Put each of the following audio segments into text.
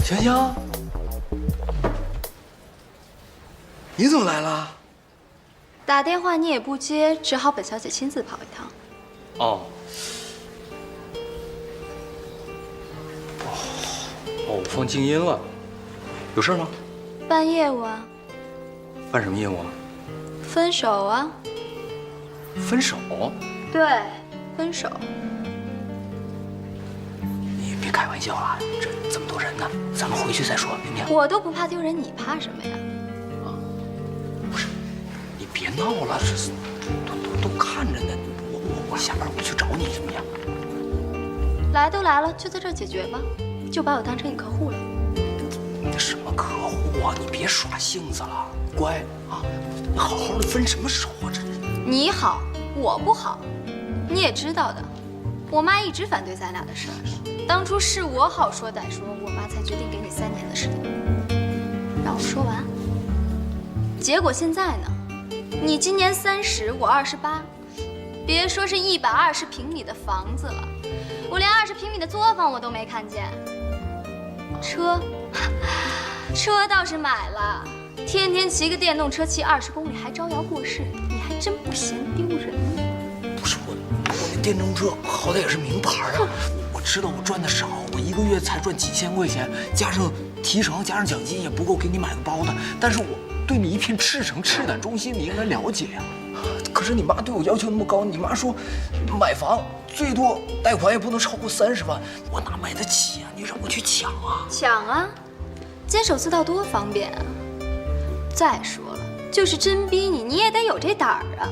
香香，你怎么来了？打电话你也不接，只好本小姐亲自跑一趟。哦，我放静音了，有事吗？办业务啊。办什么业务啊？分手啊。分手？对，分手。你别开玩笑了，这么多人呢，咱们回去再说，明不明？我都不怕丢人，你怕什么呀？啊，不是，你别闹了，这都看着呢。我下班我去找你，怎么样？来都来了，就在这儿解决吧，就把我当成你客户了。什么客户啊？你别耍性子了，乖啊！你好好的分什么手啊？这你好，我不好，你也知道的。我妈一直反对咱俩的事儿，当初是我好说歹说，我妈才决定给你3年的时间。让我说完。结果现在呢？你今年30，我28，别说是120平米的房子了，我连20平米的作坊我都没看见。车倒是买了，天天骑个电动车骑20公里，还招摇过市，你还真不嫌丢人呢。不是我那电动车好歹也是名牌啊！我知道我赚的少，我1个月才赚几千块钱，加上提成加上奖金也不够给你买个包的。但是我对你一片赤诚赤胆忠心，你应该了解呀。可是你妈对我要求那么高，你妈说买房最多贷款也不能超过30万，我哪买得起啊？你让我去抢啊？抢啊！监守自盗多方便啊！再说了，就是真逼你，你也得有这胆儿啊！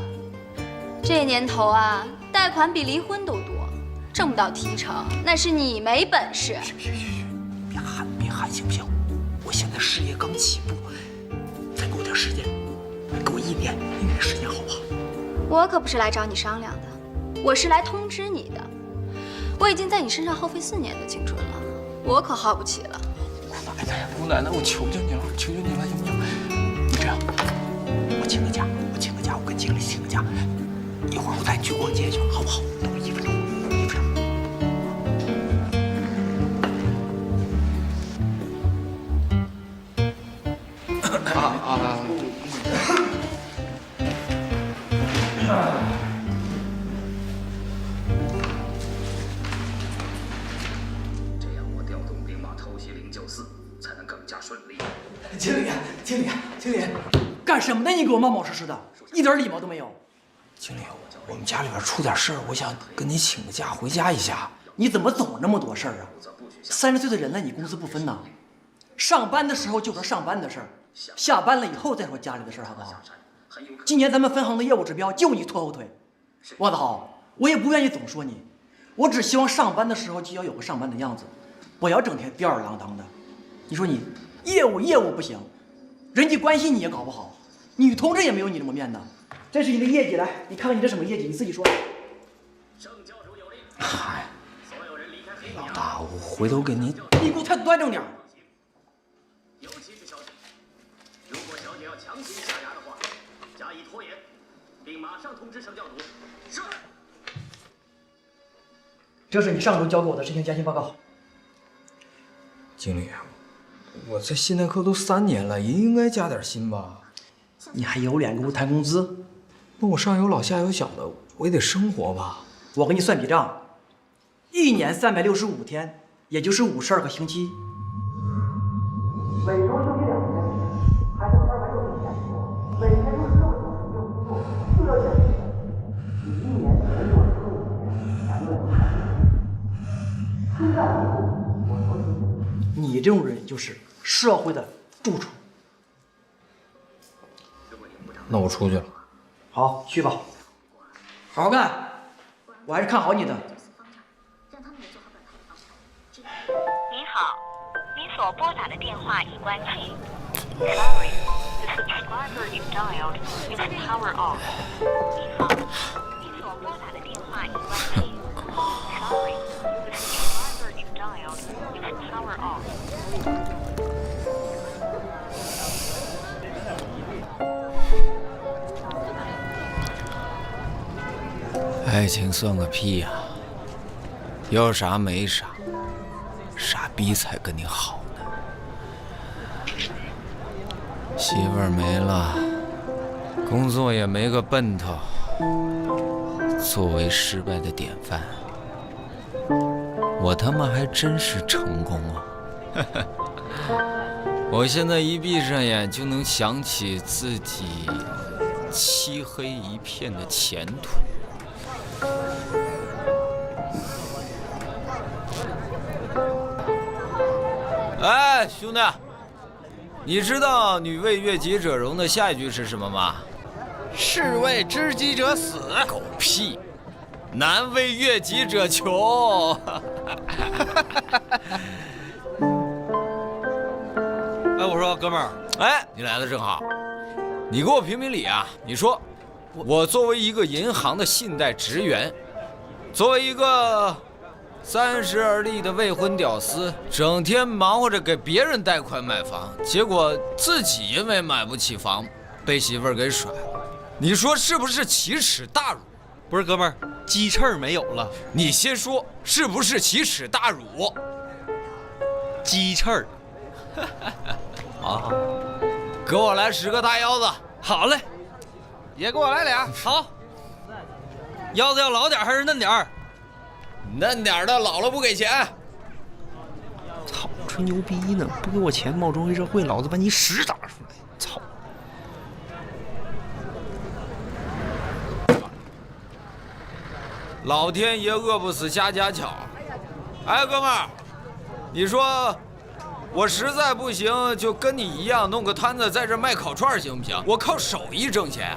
这年头啊，贷款比离婚都多，挣不到提成，那是你没本事。别喊，行不行？我现在事业刚起步，再给我点时间，给我1年时间，好不好？我可不是来找你商量的，我是来通知你的。我已经在你身上耗费4年的青春了，我可耗不起了。姑奶奶，我求求你了，行不行？你这样，我请个假，我跟经理请个假，一会儿我带你去逛街去，好不好？等我1分钟。这样我调动兵马偷袭094才能更加顺利。经理，干什么呢？你给我冒冒失失的，一点礼貌都没有。经理，我们家里边出点事儿，我想跟你请个假回家一下。你怎么总那么多事儿啊？30岁的人了，你工资不分呐？上班的时候就说上班的事儿，下班了以后再说家里的事儿，好不好？今年咱们分行的业务指标就你拖后腿。王子豪，我也不愿意总说你，我只希望上班的时候就要有个上班的样子，不要整天吊儿郎当的。你说你业务不行，人际关系你也搞不好，女同志也没有你这么面的。这是你的业绩，来，你看看你这什么业绩，你自己说。嗨，老大，我回头给你。你给我态度端正点。尤其是小姐，如果小姐要强行下牙的话，加以拖延，并马上通知省教组。是。这是你上周交给我的实行加薪报告。经理，我在信贷科都3年了，也应该加点薪吧？你还有脸跟我谈工资？那我上有老下有小的，我也得生活吧？我给你算笔账，1年365天，也就是52个星期，每周休息2天，还剩260天，每天用16个小时没有工作，就要减薪。你1年只有15天，才能现在我说你这种人就是社会的蛀虫。那我出去了。好，去吧，好好干，我还是看好你的。你好，你所拨打的电话已关机。Sorry, the subscriber you dialed is power off. 你好，你所拨打的电话已关机。Sorry, the subscriber you dialed is power off. 爱情算个屁呀！有啥没啥，傻逼才跟你好呢。媳妇儿没了，工作也没个奔头，作为失败的典范，我他妈还真是成功了。我现在一闭上眼就能想起自己漆黑一片的前途。哎，兄弟，你知道“女为悦己者容”的下一句是什么吗？士为知己者死。狗屁！男为悦己者穷。哎，我说哥们儿，哎，你来的正好，你给我评评理啊！你说，我作为一个银行的信贷职员，作为一个30而立的未婚屌丝，整天忙活着给别人贷款买房，结果自己因为买不起房，被媳妇儿给甩了。你说是不是奇耻大辱？不是哥们儿，鸡翅儿没有了。你先说是不是奇耻大辱？鸡翅儿。啊，给我来10个大腰子。好嘞，也给我来俩。好，腰子要老点还是嫩点儿？嫩点的，老了不给钱。操，吹牛逼呢！不给我钱，冒充黑社会，老子把你屎打出来！操！老天爷饿不死瞎家巧。哎，哥们儿，你说我实在不行，就跟你一样弄个摊子在这卖烤串行不行？我靠手艺挣钱。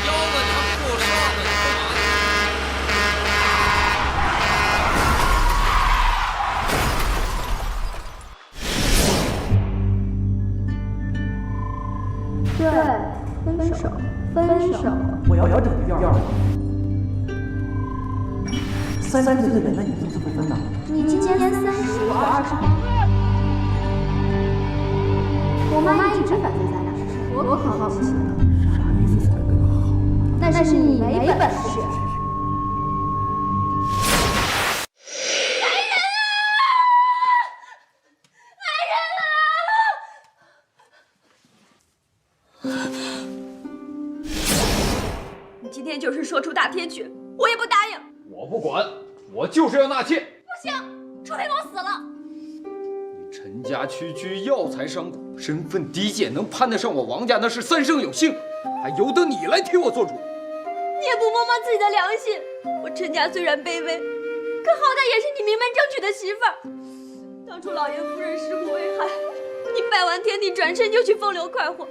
腰子，你还不给我上呢？你干嘛分手。我要整对调。30岁的人了，你工资不分呐？你今年30，我28。我妈一直反对咱俩，我可好奇了。啥意思才跟他好？那是你没本事。你今天就是说出大天去，我也不答应。我不管，我就是要纳妾。不行，除非我死了。你陈家区区药材商贾，身份低贱，能攀得上我王家那是三生有幸，还由得你来替我做主？你也不摸摸自己的良心。我陈家虽然卑微，可好歹也是你名门正娶的媳妇儿。当初老爷夫人尸骨为害，你拜完天地，转身就去风流快活。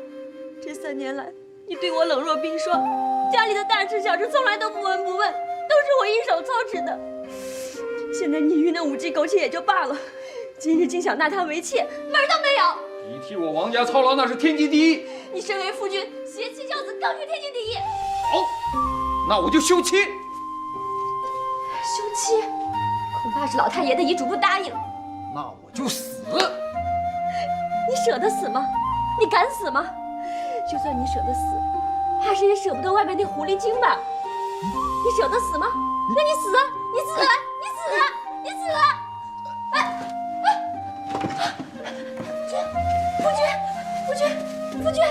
这3年来，你对我冷若冰霜，家里的大事小事从来都不闻不问，都是我一手操持的。现在你愚弄5G苟且也就罢了，今日竟想纳她为妾，门儿都没有。你替我王家操劳那是天经地义。你身为夫君，携妻教子更是天经地义。好，那我就休妻。休妻，恐怕是老太爷的遗嘱不答应。那我就死。你舍得死吗？你敢死吗？就算你舍得死，怕是也舍不得外面那狐狸精吧？你舍得死吗？那你死啊！你死啊！你死啊！你死啊！夫君，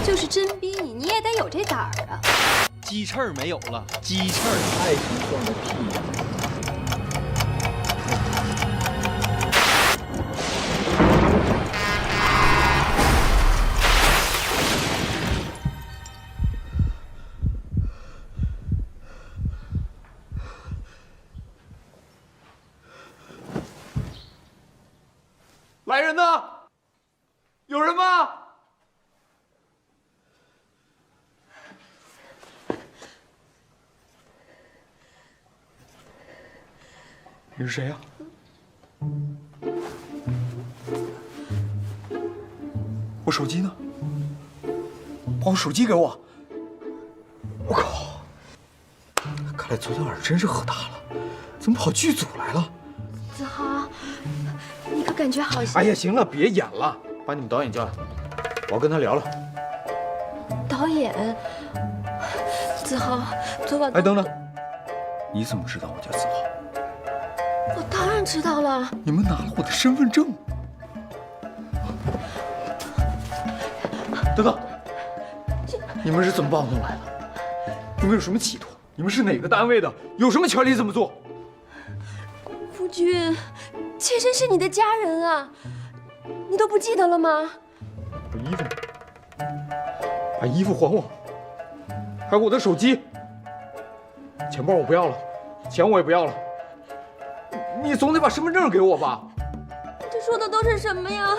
就是真逼你，你也得有这胆儿啊！鸡翅儿没有了，鸡翅儿。爱情算个屁呀！来人呐！有人吗？你是谁呀？我手机呢？把我手机给我！我靠！看来昨天晚上真是喝大了，怎么跑剧组来了？子豪，你可感觉好些？哎呀，行了，别演了，把你们导演叫来，我要跟他聊聊。眼。子豪，昨晚……哎，等等，你怎么知道我叫子豪？我当然知道了。你们拿了我的身份证。等等，你们是怎么把我弄来的？你们有什么企图？你们是哪个单位的？有什么权利这么做？夫君，妾身是你的家人啊，你都不记得了吗？把衣服呢？把衣服还我！还有我的手机、钱包我不要了，钱我也不要了。你总得把身份证给我吧？这说的都是什么呀？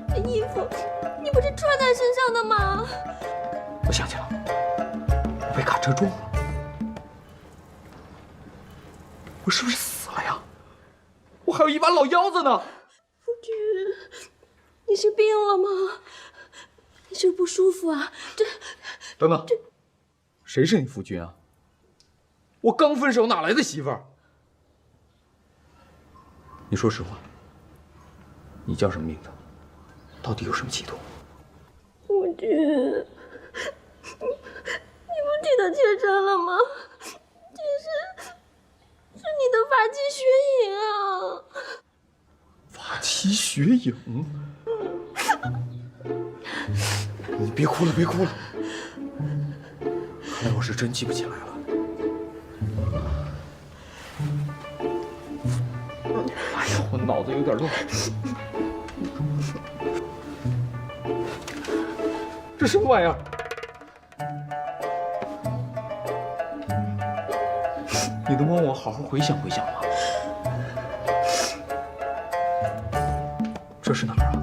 这衣服你不是穿在身上的吗？我想起了，我被卡车撞了。我是不是死了呀？我还有一把老腰子呢。夫君，你是病了吗？你是不是不舒服啊？等等，谁是你夫君啊？我刚分手，哪来的媳妇儿？你说实话，你叫什么名字？到底有什么企图？夫君，你不记得妾身了吗？妾身是你的发妻雪影啊！发妻雪影？你别哭了，别哭了。看来我是真记不起来了。哎呀，我脑子有点乱。这什么玩意儿？你能帮我好好回想回想吗？这是哪儿啊？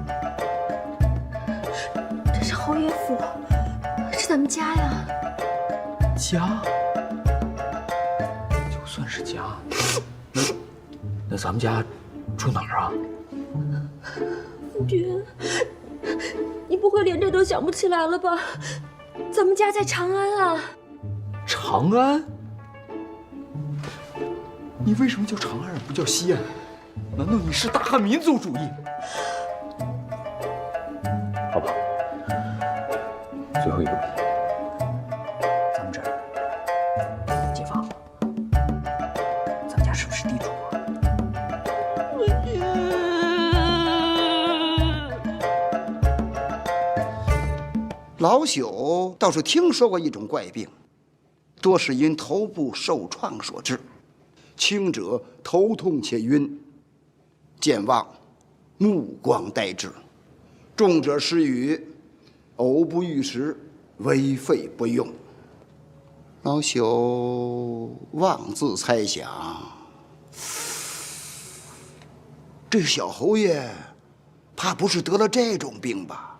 这是侯爷府，是咱们家呀。家？就算是家，那咱们家住哪儿啊？夫君，你不会连这都想不起来了吧？咱们家在长安啊。长安？你为什么叫长安而不叫西安？难道你是大汉民族主义？好吧，最后一个问题，咱们这儿解放了，咱们家是不是地主啊？老朽倒是听说过一种怪病，多是因头部受创所致，轻者头痛且晕，健忘，目光呆滞；重者失语，偶不欲食，为肺不用。老朽妄自猜想，这小侯爷怕不是得了这种病吧？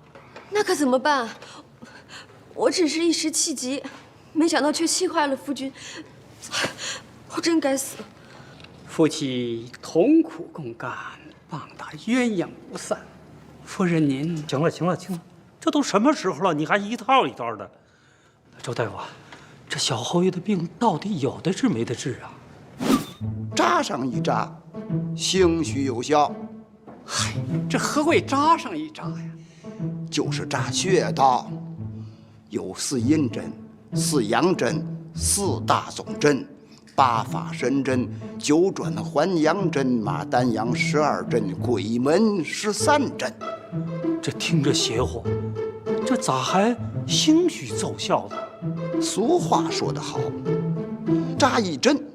那可怎么办？我只是一时气急，没想到却气坏了夫君，我真该死。夫妻同苦共甘，棒打鸳鸯不散。夫人您行了，这都什么时候了，你还一套一套的。周大夫，这小侯爷的病到底有的治没得治啊？扎上一扎，兴许有效。嗨，这何谓扎上一扎呀？就是扎穴道，有4阴针、4阳针、4大总针、8法神针、9转还阳针、马丹阳12针、鬼门13针。这听着邪乎，这咋还兴许奏效呢？俗话说得好，扎一针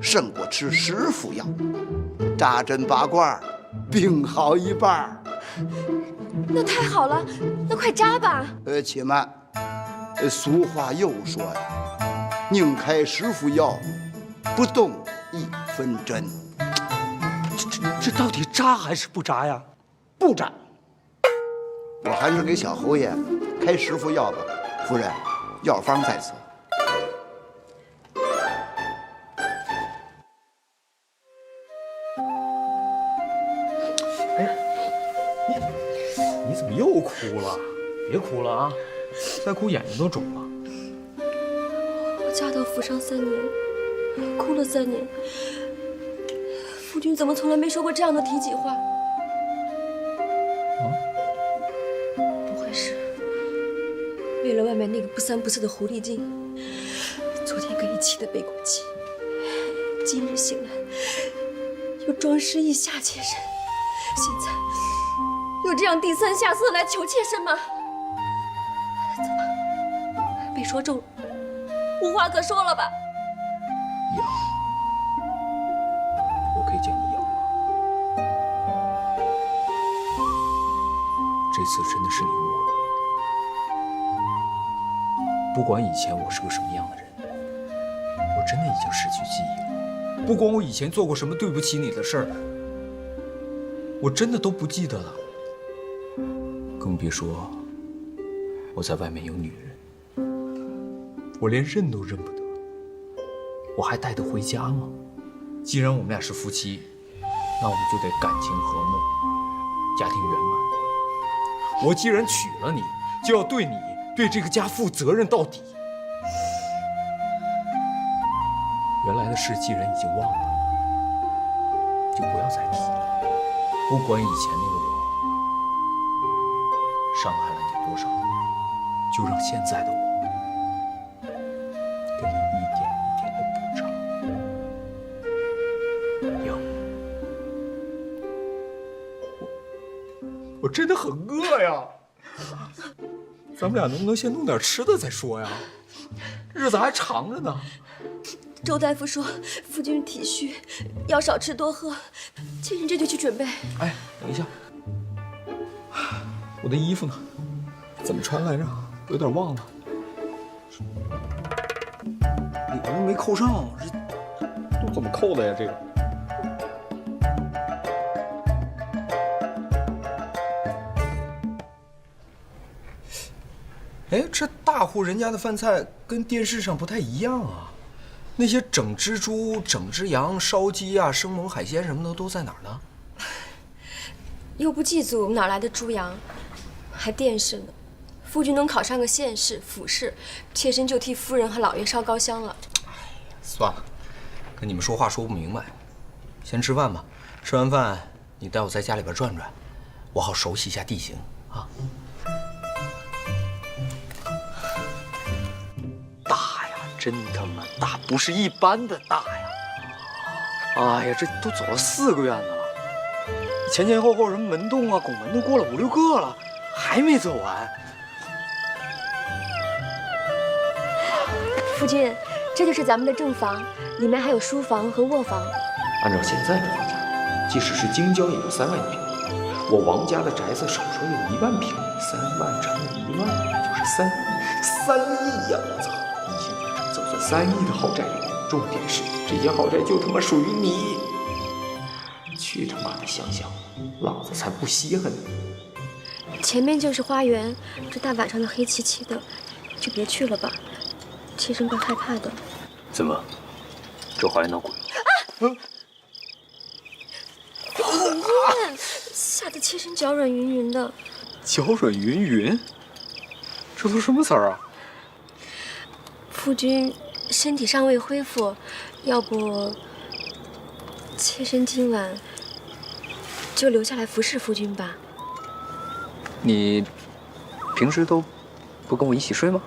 胜过吃10副药，扎针拔罐，病好一半。那太好了，那快扎吧。且慢，俗话又说呀，宁开10副药，不动1分针。这到底扎还是不扎呀？不扎。我还是给小侯爷开10副药吧。夫人，药方在此。你怎么又哭了？别哭了啊！再哭眼睛都肿了。我嫁到府上3年，哭了3年，夫君怎么从来没说过这样的体己话？不会是为了了外面那个不三不四的狐狸精，昨天更一气的背过气，今日醒来又装失忆下妾身，现在又这样低三下四来求妾身吗？怎么被说中了，无话可说了吧？痒，我可以见你痒吗？这次真的是你误了我。不管以前我是个什么样的人，我真的已经失去记忆了。不管我以前做过什么对不起你的事儿，我真的都不记得了。更别说我在外面有女人，我连认都认不得，我还带得回家吗？既然我们俩是夫妻，那我们就得感情和睦，家庭圆满。我既然娶了你，就要对你、对这个家负责任到底。原来的事既然已经忘了，就不要再提了。不管以前那个我伤害了你多少，就让现在的我给你一点一点的补偿。杨，我真的很饿呀，咱们俩能不能先弄点吃的再说呀？日子还长着呢。周大夫说夫君体虚，要少吃多喝，妾身这就去准备。哎，等一下，我的衣服呢？怎么穿来着？我有点忘了。里边没扣上，这都怎么扣的呀？这个。哎，这大户人家的饭菜跟电视上不太一样啊。那些整只猪、整只羊、烧鸡啊、生猛海鲜什么的都在哪儿呢？又不祭祖，哪来的猪羊？还电视呢？夫君能考上个县士、府士，妾身就替夫人和老爷烧高香了。哎呀，算了，跟你们说话说不明白，先吃饭吧。吃完饭你带我在家里边转转，我好熟悉一下地形啊。真他妈大，不是一般的大呀！哎呀，这都走了4个院子了，前前后后什么门洞啊、拱门都过了5、6个了，还没走完。夫君，这就是咱们的正房，里面还有书房和卧房。按照现在的房价，即使是京郊也要3万一平。我王家的宅子少说有1万平，3万乘以1万，那就是3亿呀！我操！ 3亿的豪宅里，重点是这些豪宅就他妈属于你。去他妈的乡下，老子才不稀罕你。前面就是花园，这大晚上的黑漆漆的，就别去了吧，妾身怪害怕的。怎么，这花园闹鬼了？啊！讨厌，吓得妾身脚软云云的。脚软云云？这都什么词儿啊？夫君。 身体尚未恢复，要不妾身今晚就留下来服侍夫君吧。你平时都不跟我一起睡吗？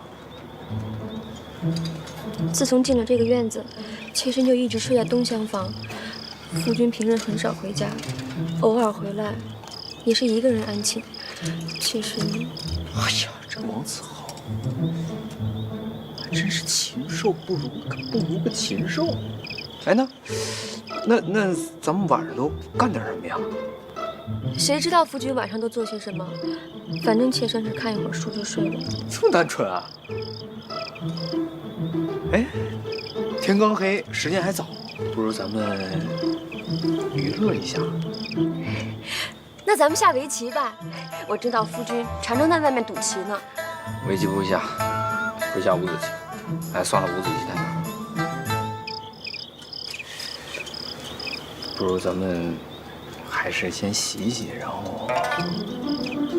自从进了这个院子，妾身就一直睡在东厢房。夫君平日很少回家，偶尔回来也是一个人安寝。妾身……哎呀，这王子豪。 真是禽兽不如个禽兽。哎，那咱们晚上都干点什么呀？谁知道夫君晚上都做些什么？反正妾身是看一会儿书就睡了。这么单纯啊？哎，天刚黑，时间还早，不如咱们娱乐一下。那咱们下围棋吧。我知道夫君常常在外面赌棋呢。围棋不下，会下五子棋。 哎，算了，五子棋太难，不如咱们还是先洗一洗，然后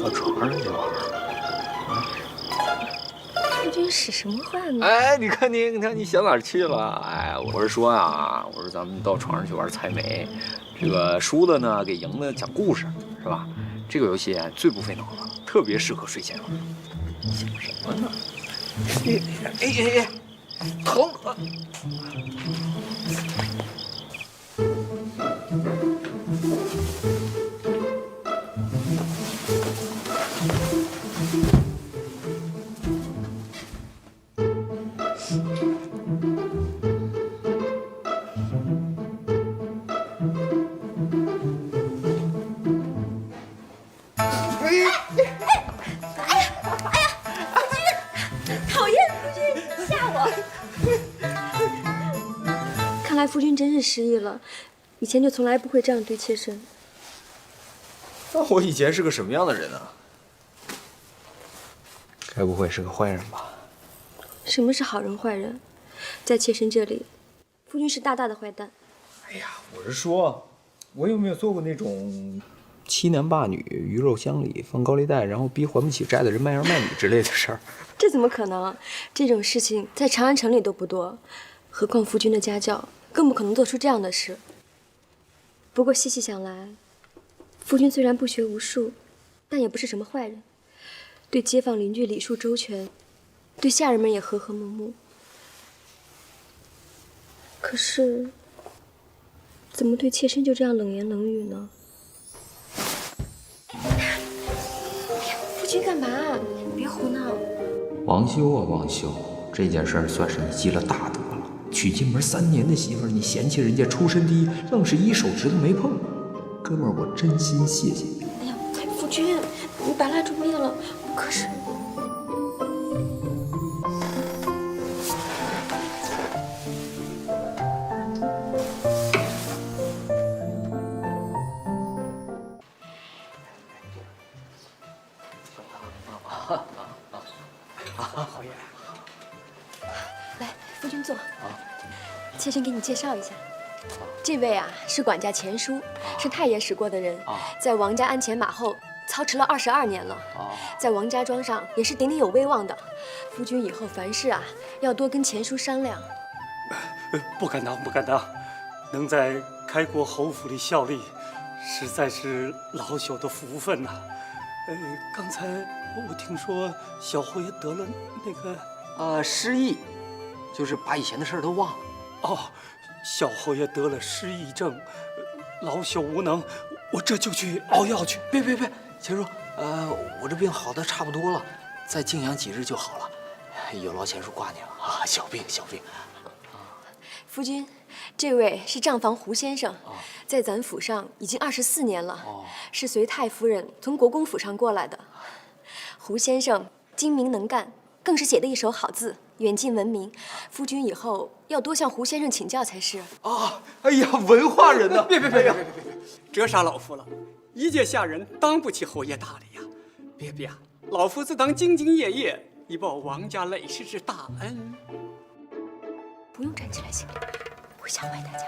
到床上去玩。夫君使什么唤呢？哎，你看你想哪儿去了？哎，我是说啊，我说咱们到床上去玩猜谜，这个输的呢给赢的讲故事，是吧？这个游戏最不费脑子，特别适合睡前玩。想什么呢？哎，疼！看来夫君真是失忆了，以前就从来不会这样对妾身。那我以前是个什么样的人啊？该不会是个坏人吧？什么是好人坏人？在妾身这里，夫君是大大的坏蛋。哎呀，我是说，我有没有做过那种欺男霸女、鱼肉乡里、放高利贷，然后逼还不起债的人卖儿卖女之类的事儿？这怎么可能？这种事情在长安城里都不多，何况夫君的家教，更不可能做出这样的事。不过细细想来，夫君虽然不学无术，但也不是什么坏人，对街坊邻居礼数周全，对下人们也和和睦睦。可是，怎么对妾身就这样冷言冷语呢？夫君干嘛？你别胡闹！王修啊，王修，这件事儿算是你积了大德了。娶进门3年的媳妇儿，你嫌弃人家出身低，愣是一手指头没碰。哥们儿，我真心谢谢你。哎呀，夫君，你把蜡烛灭了，可是。侯爷，来，夫君坐。妾身给你介绍一下，这位啊是管家钱叔，是太爷使过的人，在王家鞍前马后操持了22年了，在王家庄上也是鼎鼎有威望的。夫君以后凡事啊要多跟钱叔商量。不敢当，不敢当，能在开国侯府里效力，实在是老朽的福分呐。刚才我听说小侯爷得了那个失忆，就是把以前的事儿都忘了。哦，小侯爷得了失忆症，老朽无能，我这就去熬药去。别，钱叔，我这病好的差不多了，再静养几日就好了。有劳钱叔挂念了啊，小病。夫君，这位是账房胡先生，在咱府上已经24年了，是随太夫人从国公府上过来的。胡先生精明能干，更是写的一手好字，远近闻名。夫君以后要多向胡先生请教才是。啊！哎呀，文化人呐！别，折杀老夫了！一介下人当不起侯爷大礼呀！别啊，老夫自当兢兢业业，以报王家累世之大恩。不用站起来行，会吓坏大家。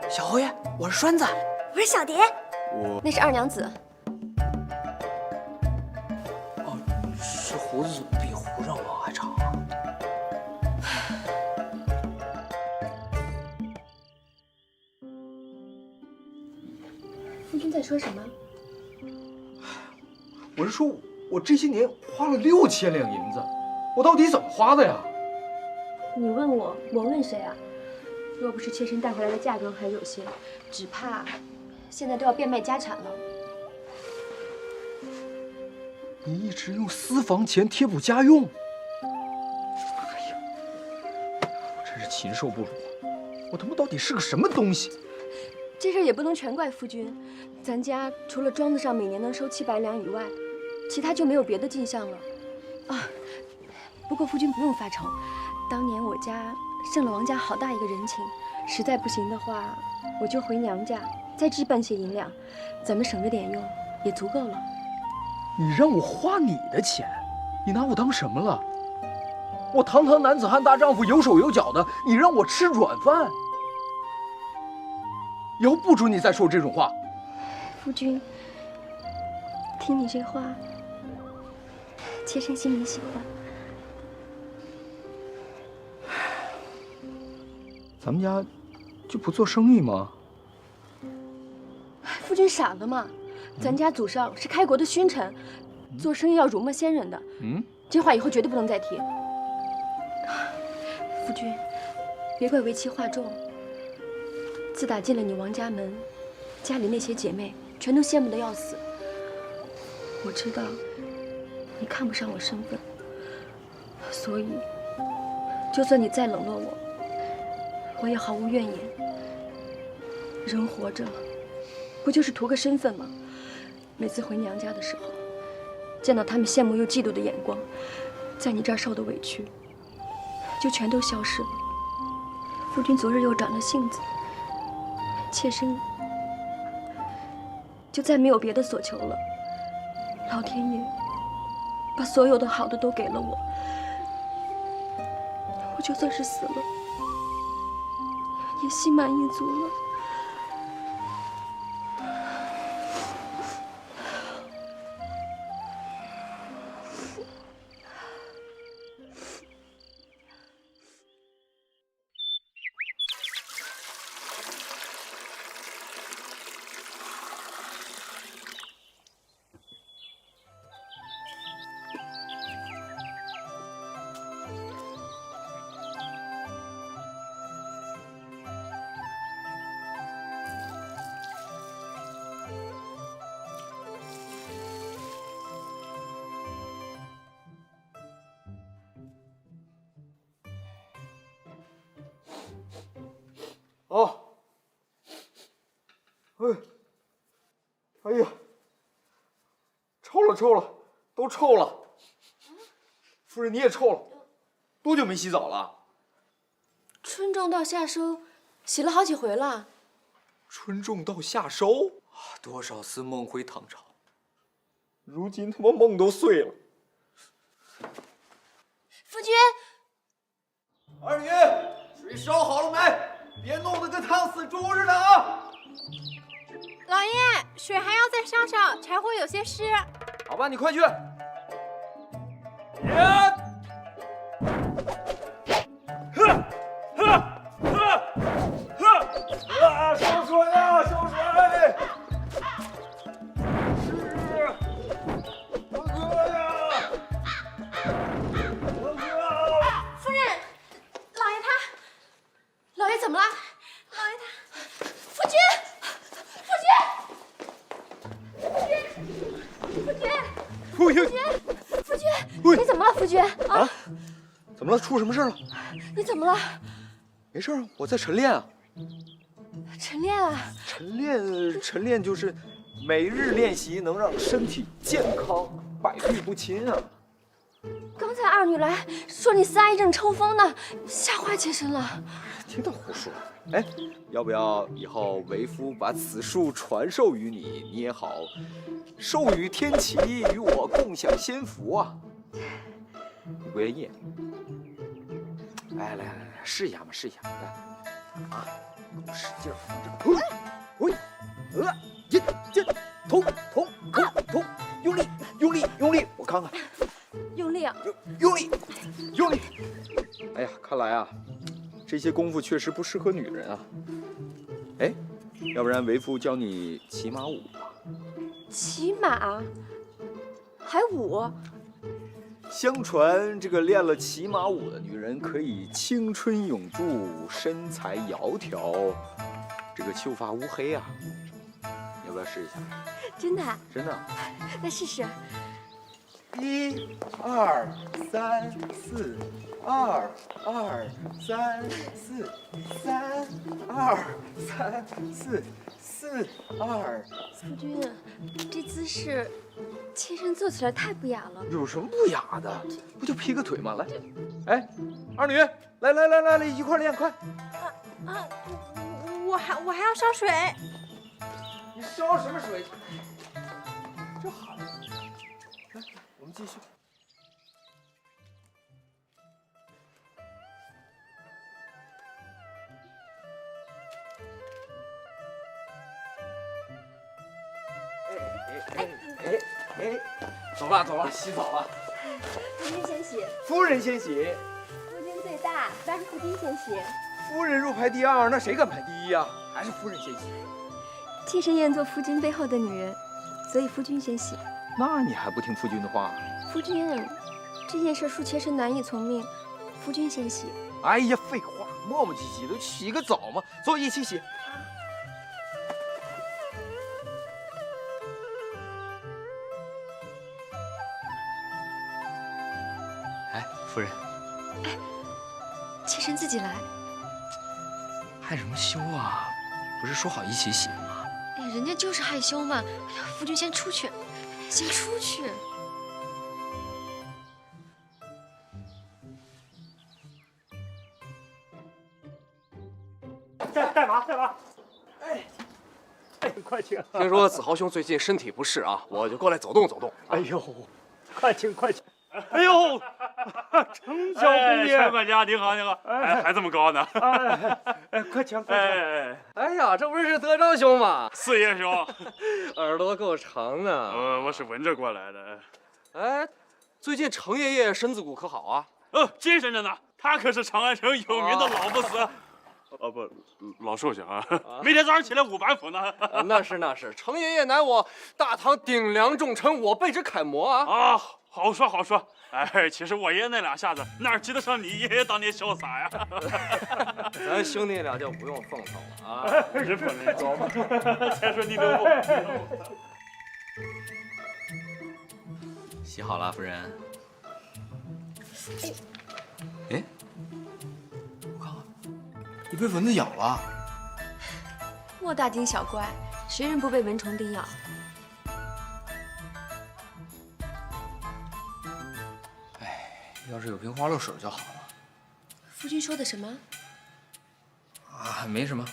小侯爷，我是栓子，我是小蝶，那是二娘子。这胡子比胡上王还长啊！夫君在说什么？我是说，我这些年花了6000两银子，我到底怎么花的呀？你问我，我问谁啊？若不是妾身带回来的嫁妆还有些，只怕现在都要变卖家产了。你一直用私房钱贴补家用，哎呀，我真是禽兽不如！我他妈到底是个什么东西？这事儿也不能全怪夫君，咱家除了庄子上每年能收700两以外，其他就没有别的进项了。啊，不过夫君不用发愁，当年我家剩了王家好大一个人情，实在不行的话，我就回娘家再置办些银两，咱们省着点用，也足够了。你让我花你的钱，你拿我当什么了？我堂堂男子汉大丈夫，有手有脚的，你让我吃软饭？以后不准你再说这种话。夫君，听你这话，妾身心里喜欢。咱们家就不做生意吗？夫君傻了吗？咱家祖上是开国的勋臣，做生意要辱没先人的。这话以后绝对不能再提。夫君，别怪为妻话重。自打进了你王家门，家里那些姐妹全都羡慕得要死。我知道你看不上我身份，所以就算你再冷落我，我也毫无怨言。人活着，不就是图个身份吗？每次回娘家的时候，见到他们羡慕又嫉妒的眼光，在你这儿受的委屈，就全都消失了。夫君昨日又长了性子，妾身就再没有别的所求了。老天爷把所有的好的都给了我，我就算是死了，也心满意足了。哦，哎呀，臭了，都臭了。夫人你也臭了，多久没洗澡了？春种到夏收，洗了好几回了。春种到夏收，多少次梦回唐朝，如今他妈梦都碎了。夫君，二女，水烧好了没？别弄得跟烫死猪似的啊！老爷，水还要再烧烧，柴火有些湿。好吧，你快去。烧水啊，烧水！我渴呀！我渴！夫人，老爷他，老爷怎么了？老爷他，夫君，你怎么了，夫君？啊？怎么了？出什么事了？你怎么了？没事啊，我在晨练啊。晨练啊？晨练就是每日练习，能让身体健康，百病不侵啊。刚才二女来说你4阿姨正抽风呢，吓坏妾身了。听他胡说。哎，要不要以后为夫把此术传授于你，你也好授予天齐，与我共享仙福啊？你不愿意？来，试一下嘛，来啊！使劲扶着，喂，捅，用力，我看看，用力啊！用力！哎呀，看来啊，这些功夫确实不适合女人啊。哎，要不然为夫教你骑马舞吧。骑马？还舞？相传这个练了骑马舞的女人可以青春永驻，身材窈窕，这个秀发乌黑啊。要不要试一下？真的？真的。那试试。1、2、3、4。2、3、4、3、2、3、4、4、2。夫君，这姿势，妾身做起来太不雅了。有什么不雅的？不就劈个腿吗？来，哎，二女，来，一块练，快！我还要烧水。你烧什么水？这好，来，我们继续。走了，洗澡了。夫君先洗。夫人先洗。夫君最大，当然夫君先洗。夫人入排第2，那谁敢排第1呀？还是夫人先洗。妾身愿做夫君背后的女人，所以夫君先洗。那你还不听夫君的话？夫君，这件事树切实难以从命，夫君先洗。哎呀，废话，磨磨唧唧的，洗个澡嘛，走，一起洗。哎，夫人，妾身自己来。害什么羞啊？不是说好一起洗吗？哎，人家就是害羞嘛。哎呀，夫君先出去，先出去。带马，带马！哎，快请！听说子豪兄最近身体不适啊，我就过来走动走动。哎呦，快请，快请！哎呦，程小公爷，陈管家您好，您好，哎，还这么高呢？哎，快请，快请！哎呀，这不是德昭兄吗？四爷兄，耳朵够长呢。我是闻着过来的。哎，最近程爷爷身子骨可好啊？精神着呢，他可是长安城有名的老不死。不，老寿星啊！每天早上起来5板斧呢。那是，程爷爷乃我大唐顶梁重臣，我辈之楷模啊！啊，好说好说。哎，其实我爷爷那2下子哪儿及得上你爷爷当年潇洒呀？咱兄弟俩就不用奉承了啊！人不能招嘛。再说你能不？洗好了，夫人。哎，我看看，你被蚊子咬了。莫大惊小怪，谁人不被蚊虫叮咬？要是有瓶花露水就好了。夫君说的什么？啊，没什么。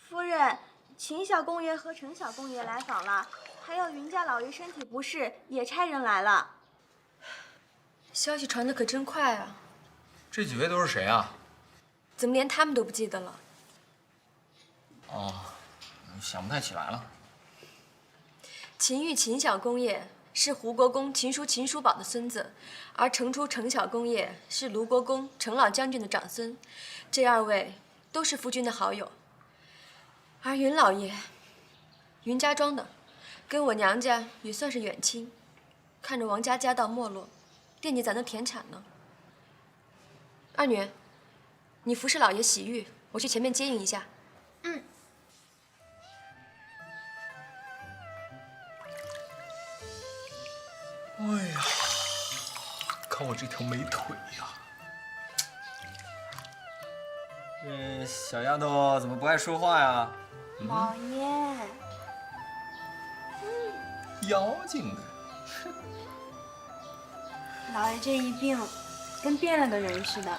夫人，秦小公爷和程小公爷来访了，还有云家老爷身体不适，也差人来了。消息传得可真快啊！这几位都是谁啊？怎么连他们都不记得了？哦，想不太起来了。秦玉秦小公爷是胡国公秦叔秦叔宝的孙子，而程初程小公爷是卢国公程老将军的长孙，这2位都是夫君的好友。而云老爷，云家庄的，跟我娘家也算是远亲，看着王家家道没落，惦记咱的田产呢。二女，你服侍老爷洗浴，我去前面接应一下。嗯。哎呀，看我这条美腿呀！这小丫头怎么不爱说话呀？老爷，妖精的。老爷这一病，跟变了个人似的。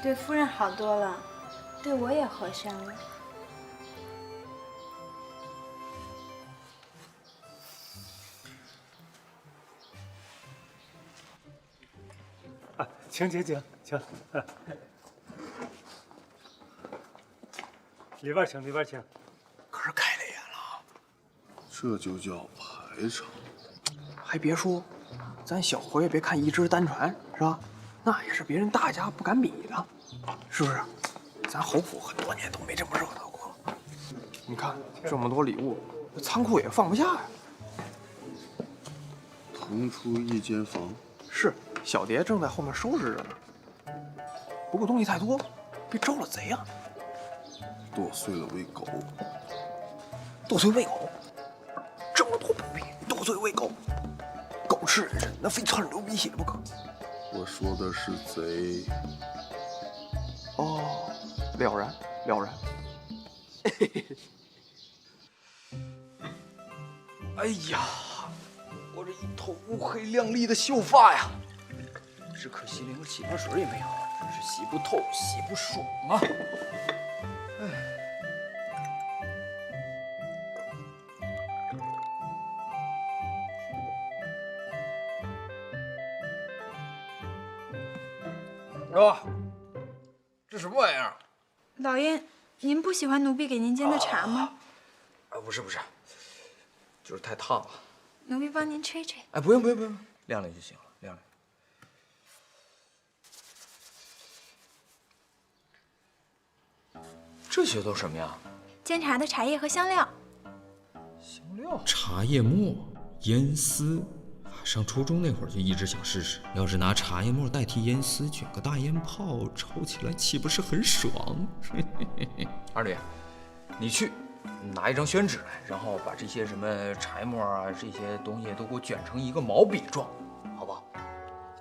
对夫人好多了，对我也和善了。啊，请。里边请。可是开了眼了。这就叫排场。还别说，咱小侯也别看一只单传是吧？那也是别人大家不敢比的，是不是？咱侯府很多年都没这么热闹过。你看这么多礼物，仓库也放不下呀。腾出一间房。是，小蝶正在后面收拾着呢。不过东西太多，别招了贼啊！剁碎了喂狗。剁碎喂狗？这么多宝贝，剁碎喂狗？狗吃人，那非窜流鼻血不可。我说的是贼。哦，了然。哎呀，我这一头乌黑亮丽的秀发呀，只可惜连个洗发水也没有，真是洗不透，洗不爽啊！哎。哥，这什么玩意儿？老爷，您不喜欢奴婢给您煎的茶吗？不是，就是太烫了。奴婢帮您吹吹。哎，不用，晾晾就行了，晾晾。这些都什么呀？煎茶的茶叶和香料。茶叶末、烟丝。上初中那会儿就一直想试试，要是拿茶叶末代替烟丝，卷个大烟泡，抽起来岂不是很爽？二女，你去拿一张宣纸来，然后把这些什么茶叶末啊这些东西都给我卷成一个毛笔状，好不好？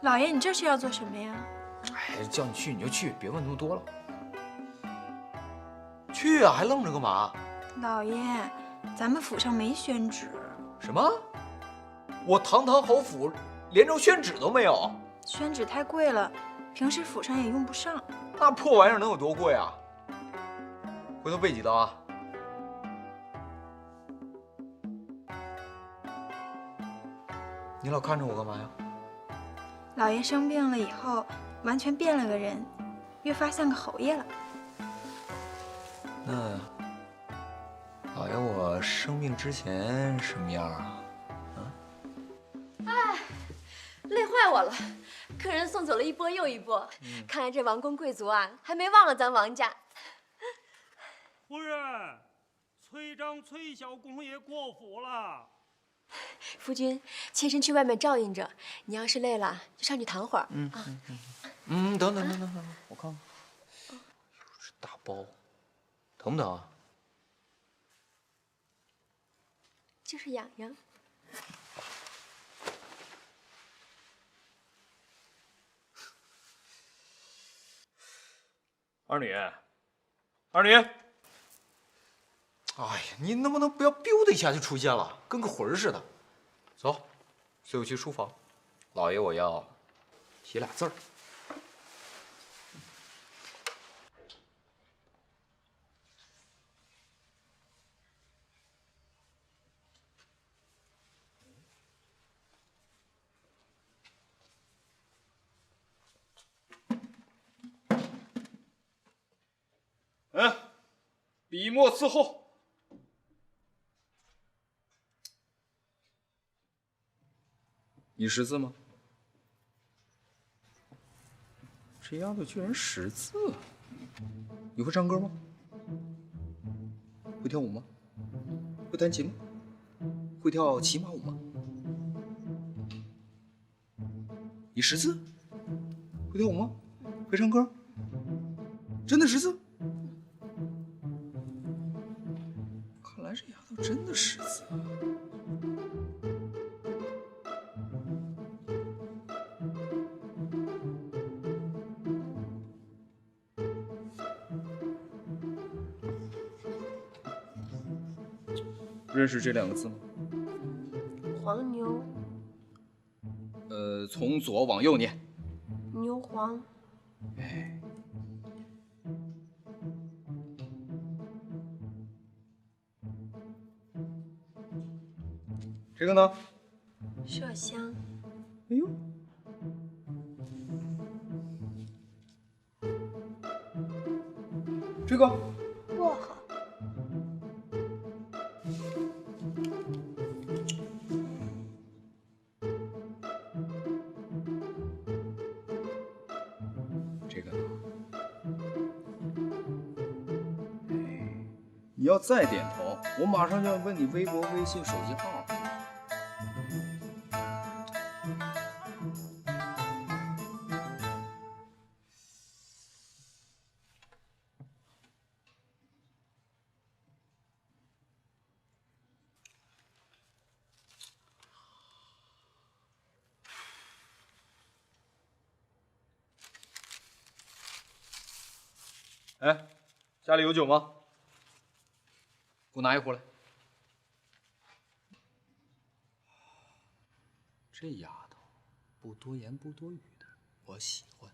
老爷，你这是要做什么呀？哎，叫你去你就去，别问那么多了。去啊，还愣着干嘛？老爷，咱们府上没宣纸。什么？我堂堂侯府连张宣纸都没有？宣纸太贵了，平时府上也用不上。那破玩意儿能有多贵啊？回头备几刀啊！你老看着我干嘛呀？老爷生病了以后，完全变了个人，越发像个侯爷了。那老爷，我生病之前什么样啊？哎，累坏我了！客人送走了一波又一波，看来这王公贵族啊，还没忘了咱王家。夫人，崔章崔小公爷过府了。夫君，妾身去外面照应着，你要是累了，就上去躺会儿。等，我看看。这大包，疼不疼啊？就是痒痒。二女，哎呀，你能不能不要 biu 的一下就出现了，跟个魂儿似的？走，随我去书房，老爷我要写俩字儿。笔墨伺候。你识字吗？这丫头居然识字！你会唱歌吗？会跳舞吗？会弹琴吗？会跳骑马舞吗？你识字？会跳舞吗？会唱歌？真的识字？看来这丫头真的识字啊！认识这两个字吗？黄牛，从左往右念。牛黄。哎，这个呢？麝香。哎呦，这个薄荷。这个呢？哎，你要再点头，我马上就要问你微博、微信、手机号。哎，家里有酒吗？给我拿一壶来。这丫头不多言不多语的，我喜欢。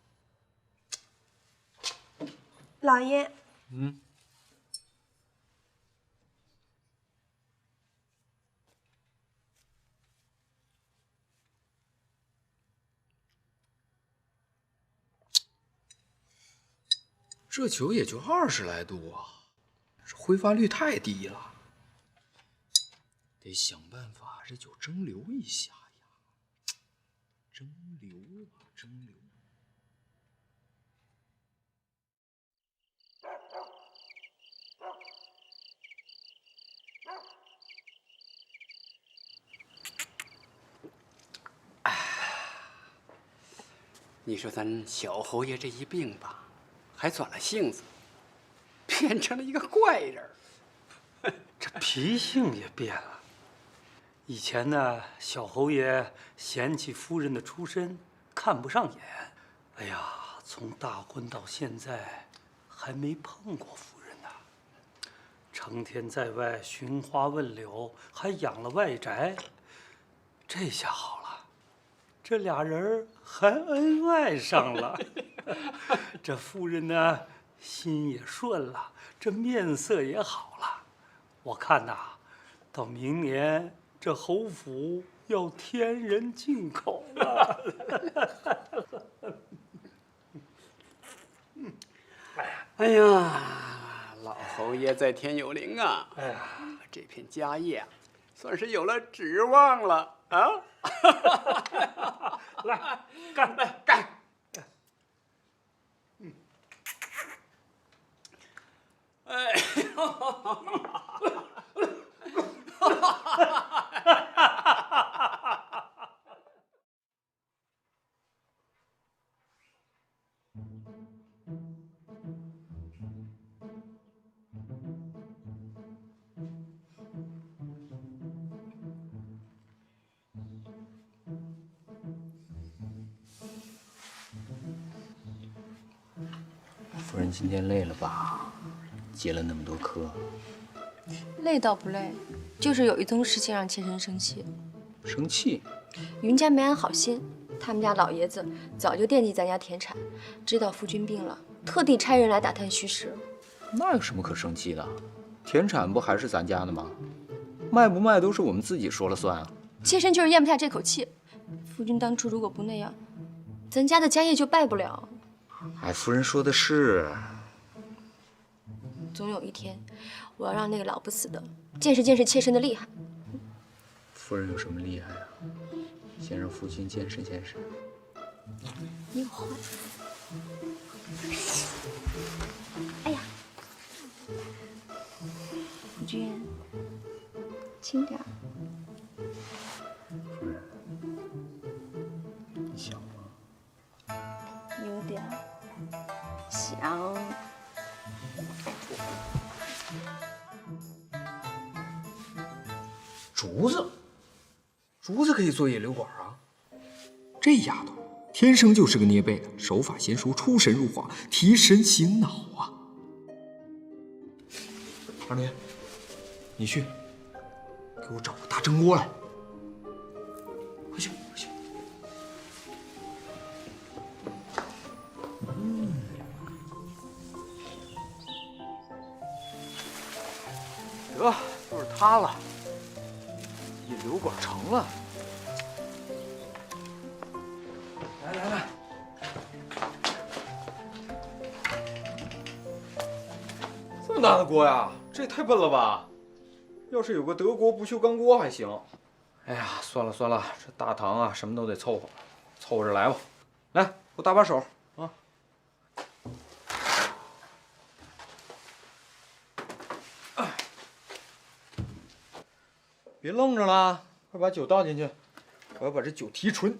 老爷，这酒也就20来度啊，这挥发率太低了，得想办法这酒蒸馏一下呀，蒸馏啊，蒸馏。你说咱小侯爷这一病吧，还转了性子，变成了一个怪人。这脾性也变了。以前呢，小侯爷嫌弃夫人的出身，看不上眼。哎呀，从大婚到现在，还没碰过夫人呢。成天在外寻花问柳，还养了外宅。这下好了，这俩人还恩爱上了。这夫人呢，心也顺了，这面色也好了。我看呐，到明年这侯府要添人进口了。哎呀，老侯爷在天有灵啊！哎呀，这片家业啊，算是有了指望了啊！来，干！来干！哎呦！夫人今天累了吧？接了那么多课。累倒不累，就是有一宗事情让妾身生气。生气？云家没安好心，他们家老爷子早就惦记咱家田产，知道夫君病了，特地差人来打探虚实。那有什么可生气的？田产不还是咱家的吗？卖不卖都是我们自己说了算啊。妾身就是咽不下这口气。夫君当初如果不那样，咱家的家业就败不了。哎，夫人说的是。总有一天，我要让那个老不死的见识见识妾身的厉害。夫人有什么厉害啊？先让夫君见识见识。你有话。哎呀，夫君，轻点儿。夫人，你想吗？有点想。竹子可以做野流管啊！这丫头天生就是个捏背的，手法娴熟，出神入化，提神醒脑啊！二驴，你去给我找个大蒸锅来，快去快去！得，就是它了。引流管成了。来来来，这么大的锅呀，这也太笨了吧！要是有个德国不锈钢锅还行。哎呀，算了算了，这大堂啊，什么都得凑合，凑合着来吧。来，给我搭把手啊！别愣着了，快把酒倒进去，我要把这酒提纯。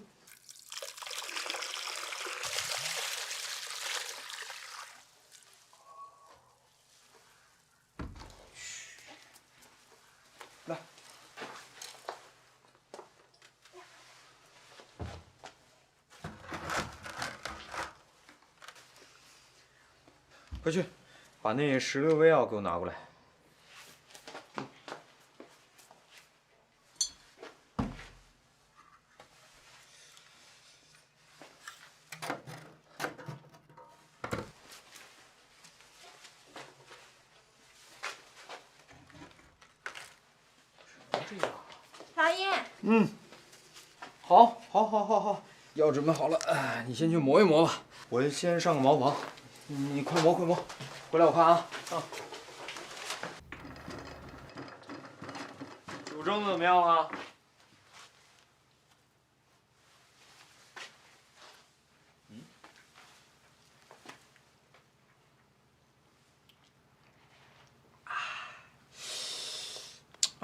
来，快去，把那16味药给我拿过来。老爷，好，药准备好了，哎，你先去磨一磨吧，我先上个茅房，你快磨，回来我看啊。酒蒸的怎么样啊？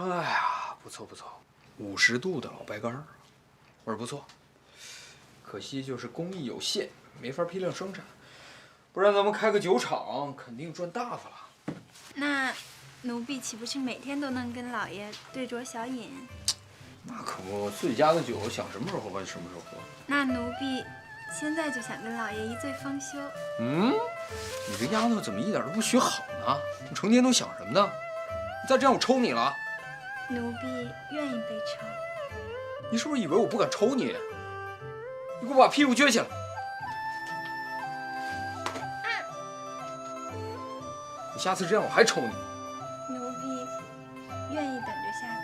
哎呀，不错不错，50度的老白干儿，味儿不错。可惜就是工艺有限，没法批量生产，不然咱们开个酒厂肯定赚大发了。那奴婢岂不是每天都能跟老爷对酌小饮？那可不，自家的酒想什么时候喝就什么时候喝。那奴婢现在就想跟老爷一醉方休。嗯，你这丫头怎么一点都不学好呢？你成天都想什么呢？你再这样我抽你了。奴婢愿意被抽。你是不是以为我不敢抽你？你给我把屁股撅起来！你下次这样我还抽你。奴婢愿意等着下次。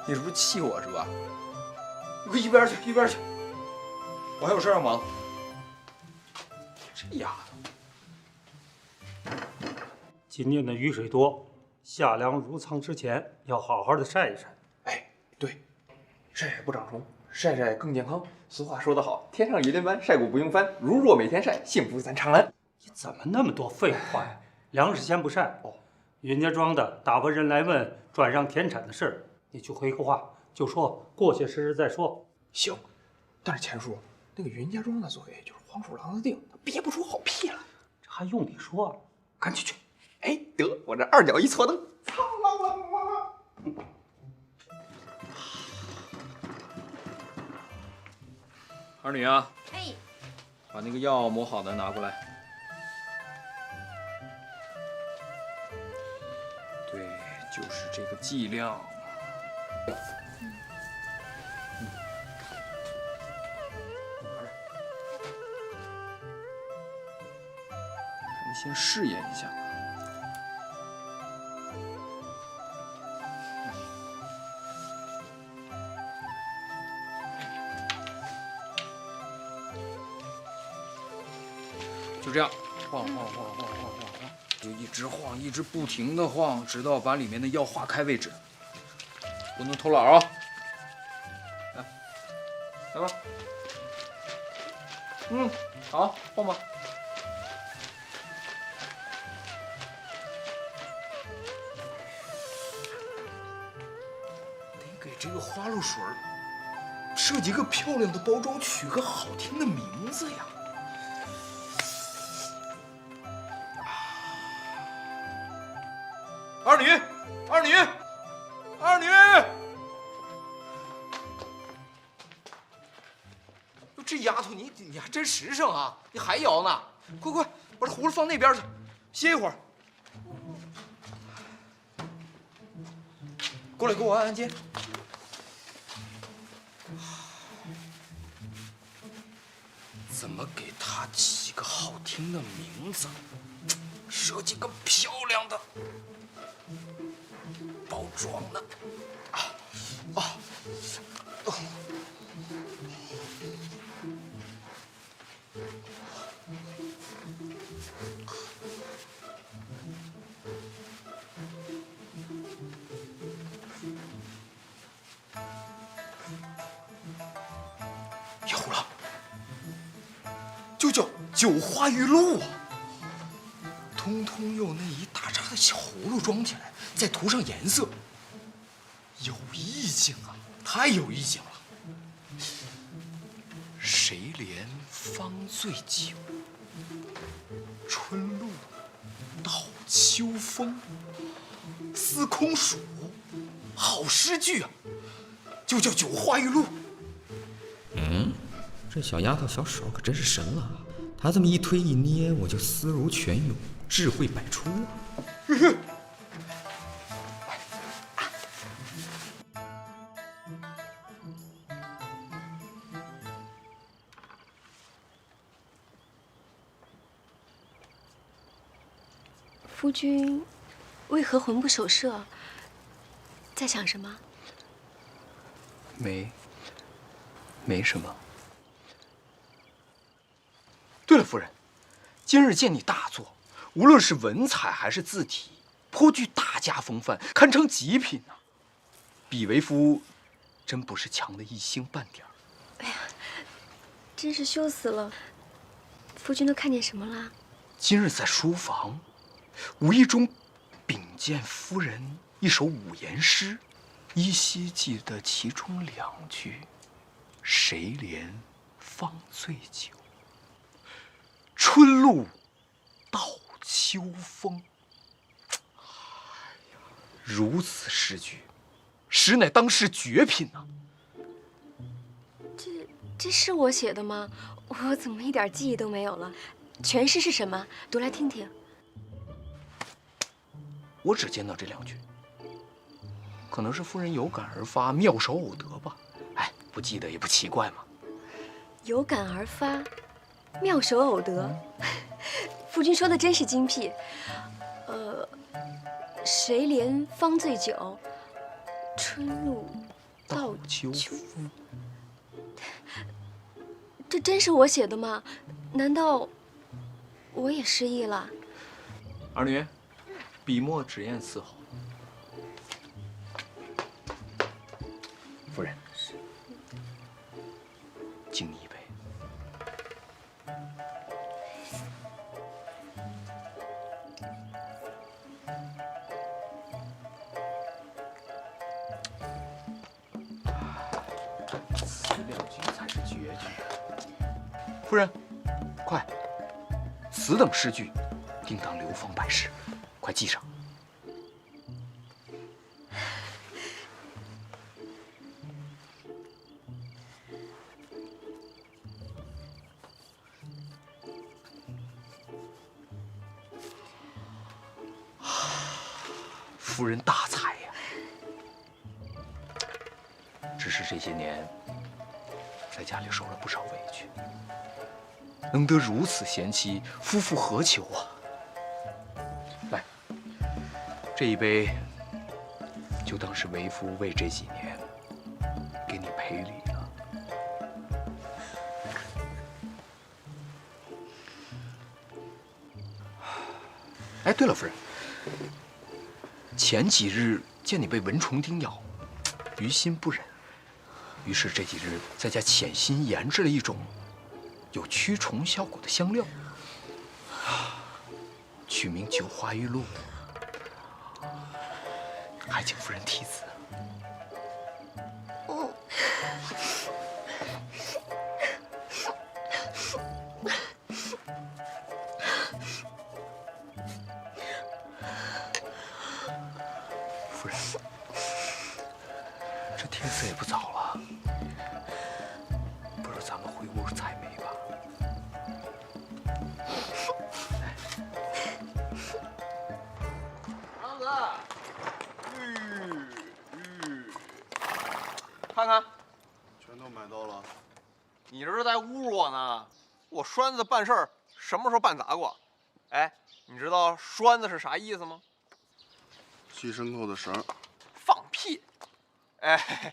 你是不是气我是吧？你快一边去，一边去！我还有事要忙。这丫头，今年的雨水多，夏粮入仓之前要好好的晒一晒。哎，对，晒晒不长虫，晒晒更健康。俗话说得好，天上一连班，晒谷不用翻。如若每天晒，幸福咱长安。你怎么那么多废话呀？粮食先不晒。哦，云家庄的大部分人来问转让田产的事儿，你去回个话，就说过些时日再说。行，但是钱叔，那个云家庄的所谓就是黄鼠狼的腚，他憋不出好屁来。这还用你说？赶紧去！哎，得，我这二脚一错蹬，苍啷啷啷啷。二女啊，哎，把那个药磨好的拿过来。对，就是这个剂量。你先试验一下。就这样，晃，就一直晃，一直不停的晃，直到把里面的药化开为止，不能偷懒啊！来吧，好，晃吧。得给这个花露水设计个漂亮的包装，取个好听的名字呀。二女，哟，这丫头你还真实诚啊！你还摇呢？快，把这葫芦放那边去，歇一会儿。过来给我按肩。怎么给她起个好听的名字？设计个漂亮的包装呢？有了，就叫九花玉露啊！通通用那一大扎的小葫芦装起来，再涂上颜色，有意境啊！太有意境了。谁怜芳醉酒，春露到秋风，司空曙，好诗句啊！就叫九花玉露。这小丫头小手可真是神了，她这么一推一捏，我就思如泉涌，智慧百出啊！夫君为何魂不守舍？在想什么？没什么。对了，夫人，今日见你大作，无论是文采还是字体，颇具大家风范，堪称极品呐。比为夫真不是强的一星半点儿。哎呀，真是羞死了！夫君都看见什么了？今日在书房，无意中禀见夫人一首五言诗，依稀记得其中2句：谁怜方醉酒，春露到秋风。如此诗句，实乃当世绝品呐！这是我写的吗？我怎么一点记忆都没有了？全诗是什么？读来听听。我只见到这2句，可能是夫人有感而发，妙手偶得吧。哎，不记得也不奇怪嘛。有感而发，妙手偶得。夫君说的真是精辟。谁怜方醉酒，春露到秋风。这真是我写的吗？难道我也失忆了？儿女，笔墨纸砚伺候。夫人，敬你一杯。此2句才是绝句。夫人，快！此等诗句，定当流芳百世，快记上。夫人大才呀！只是这些年在家里受了不少委屈，能得如此贤妻，夫复何求啊？来，这一杯就当是为夫为这几年给你赔礼了。哎，对了，夫人，前几日见你被蚊虫叮咬，于心不忍，于是这几日在家潜心研制了一种有驱虫效果的香料，取名九花玉露，还请夫人题词。夫人，这天色也不早了，不如咱们回屋采梅吧。娘子，看看，全都买到了。你这是在侮辱我呢？我栓子办事儿什么时候办砸过？哎，你知道栓子是啥意思吗？系牲口的绳。放屁！哎，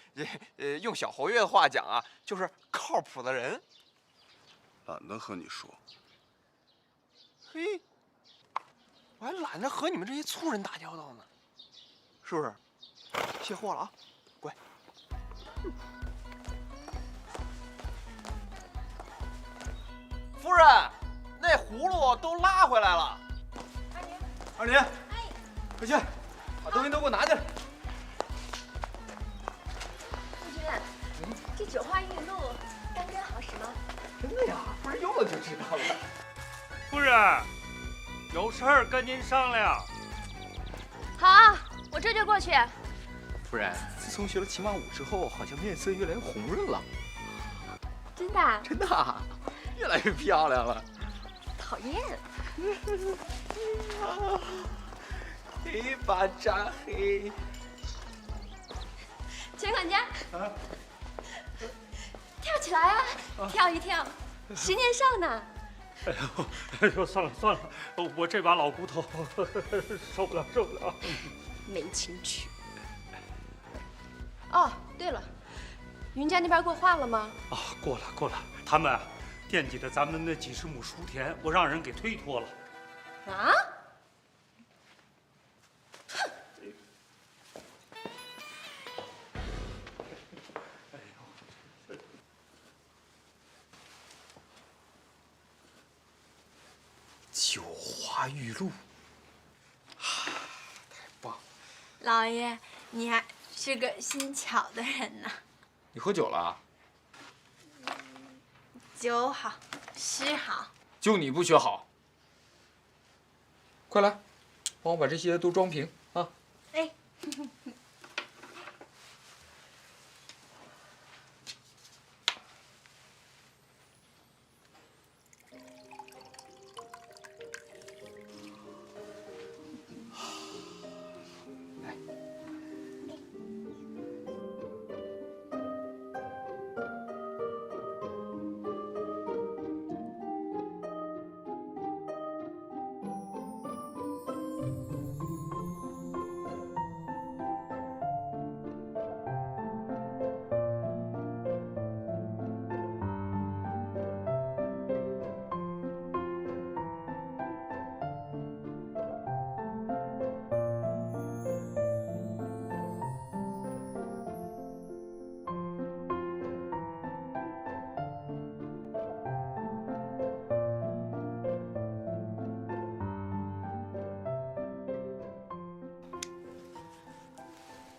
用小侯爷的话讲啊，就是靠谱的人。懒得和你说。嘿，我还懒得和你们这些粗人打交道呢，是不是？卸货了啊，乖。夫人，那葫芦都拉回来了。二妮，快去，把东西都给我拿进来。夫君，这九花玉露干根好使吗？真的呀，夫人用了就知道了。夫人，有事儿跟您商量。好，我这就过去。夫人，自从学了骑马舞之后，好像面色越来越红润了。真的啊？真的啊，越来越漂亮了。讨厌。黑把扎黑。钱管家，跳起来啊！跳一跳，10年少呢。哎呦，算了算了，我这把老骨头受不了受不了。没情趣。哦，对了，云家那边过话了吗？啊，过了过了，他们惦记着咱们那几10亩熟田，我让人给推脱了。啊？哼！九花玉露，太棒了！老爷，你还是个心巧的人呢。你喝酒了？酒好，诗好，就你不学好。快来，帮我把这些都装瓶啊！哎。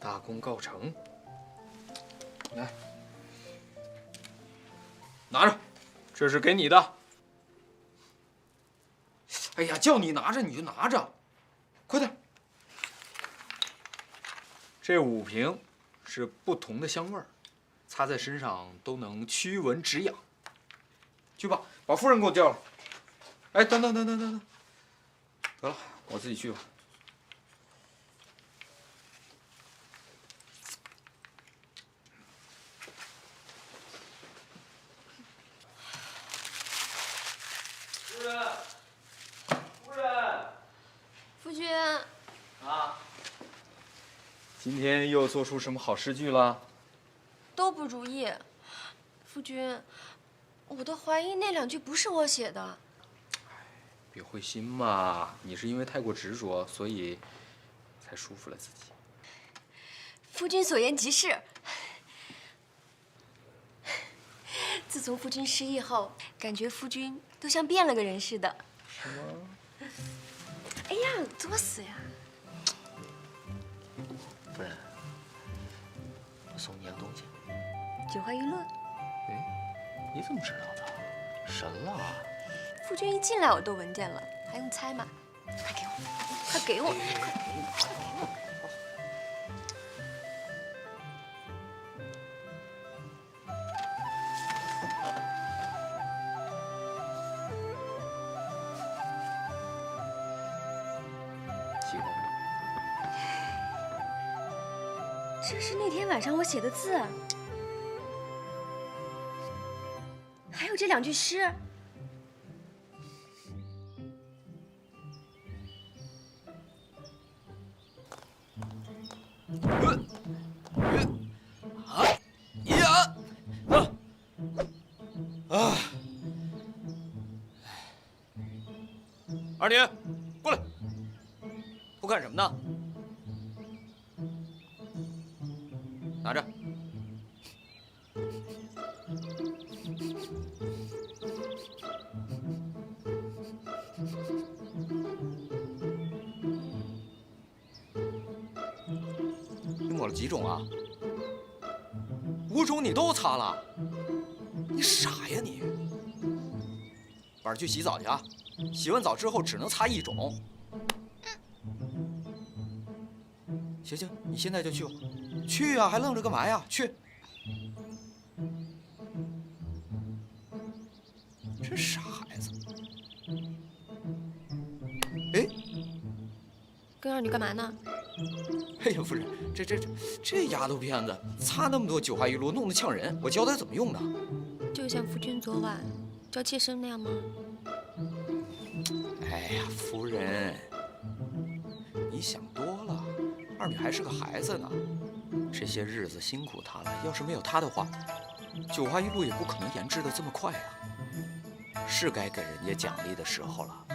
大功告成，来，拿着，这是给你的。哎呀，叫你拿着你就拿着，快点。这5瓶是不同的香味儿，擦在身上都能驱蚊止痒。去吧，把夫人给我叫来。哎，等，得了，我自己去吧。夫君。啊。今天又做出什么好诗句了？都不如意。夫君，我都怀疑那2句不是我写的。别灰心嘛，你是因为太过执着，所以才束缚了自己。夫君所言极是。自从夫君失忆后，感觉夫君都像变了个人似的。什么？哎呀，作死呀！夫人，我送你样东西。九花玉露。哎，你怎么知道的？神了！夫君一进来我都闻见了，还用猜吗？快给我，快给我，快给我！喜欢吗？这是那天晚上我写的字，还有这2句诗。二女，过来，偷看什么呢？拿着。你抹了几种啊？5种你都擦了？你傻呀你！晚上去洗澡去啊！洗完澡之后只能擦1种。行，你现在就去吧。去啊，还愣着干嘛呀？去！真傻孩子。哎，跟二女干嘛呢？哎呀，夫人，这丫头片子擦那么多九花玉露，弄得呛人，我教她怎么用呢？就像夫君昨晚教妾身那样吗？哎呀，夫人，你想多了，二女还是个孩子呢。这些日子辛苦她了，要是没有她的话，九花玉露也不可能研制的这么快啊。是该给人家奖励的时候了，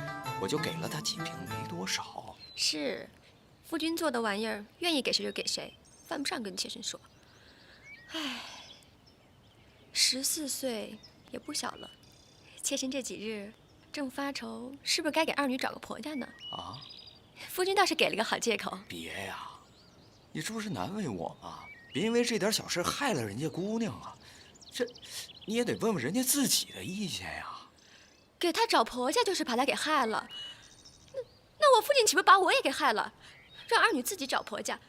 我就给了她几瓶，没多少。是，夫君做的玩意儿，愿意给谁就给谁，犯不上跟妾身说。唉，14岁也不小了，妾身这几日正发愁，是不是该给二女找个婆家呢？啊，夫君倒是给了个好借口。别呀，你这不是难为我吗？别因为这点小事害了人家姑娘啊！这你也得问问人家自己的意见呀。给她找婆家就是把她给害了。那我父亲岂不把我也给害了？让儿女自己找婆家，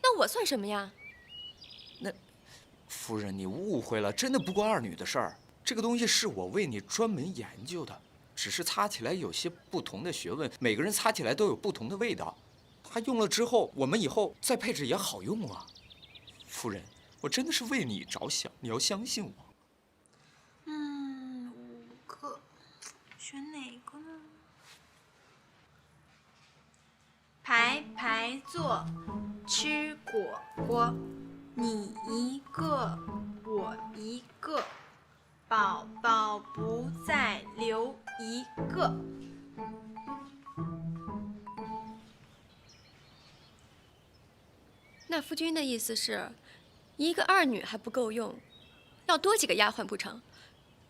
那我算什么呀？那夫人，你误会了，真的不关二女的事儿。这个东西是我为你专门研究的，只是擦起来有些不同的学问，每个人擦起来都有不同的味道。它用了之后，我们以后再配置也好用啊。夫人，我真的是为你着想，你要相信我。5个，选哪个呢？排排坐，吃果果，你一个，我一个，宝宝不再留一个。那夫君的意思是，一个二女还不够用，要多几个丫鬟不成？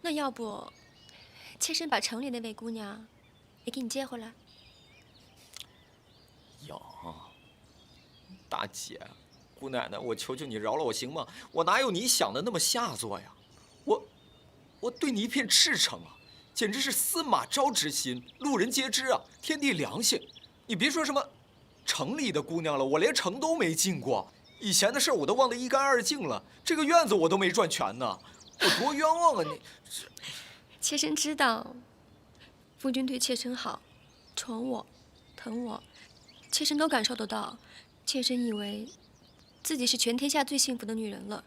那要不，妾身把城里那位姑娘也给你接回来？哟，大姐，姑奶奶，我求求你饶了我行吗？我哪有你想的那么下作呀？我对你一片赤诚啊，简直是司马昭之心，路人皆知啊，天地良心。你别说什么城里的姑娘了，我连城都没进过，以前的事我都忘得一干二净了，这个院子我都没转全呢，我多冤枉啊你！妾身知道，夫君对妾身好，宠我，疼我，妾身都感受得到。妾身以为自己是全天下最幸福的女人了，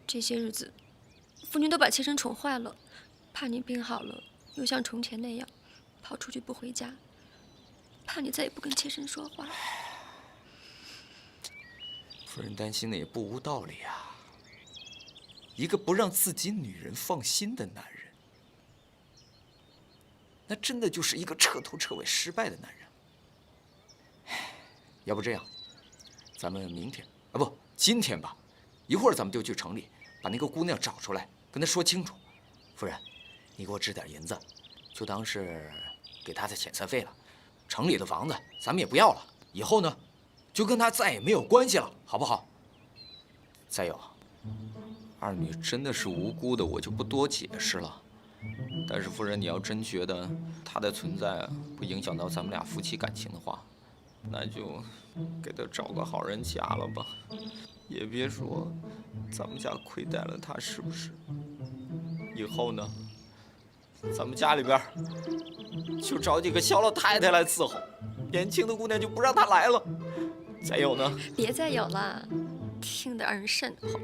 这些日子，夫君都把妾身宠坏了，怕你病好了又像从前那样跑出去不回家，怕你再也不跟妾身说话。夫人担心的也不无道理啊。一个不让自己女人放心的男人，那真的就是一个彻头彻尾失败的男人。要不这样，咱们明天啊，不，今天吧，一会儿咱们就去城里把那个姑娘找出来，跟她说清楚。夫人，你给我支点银子，就当是给她的遣散费了。城里的房子咱们也不要了，以后呢，就跟她再也没有关系了，好不好？再有，二女真的是无辜的，我就不多解释了。但是夫人，你要真觉得她的存在不影响到咱们俩夫妻感情的话，那就给她找个好人家了吧。也别说咱们家亏待了她，是不是？以后呢，咱们家里边就找几个小老太太来伺候，年轻的姑娘就不让她来了。再有呢，别再有了，听得让人瘆得慌。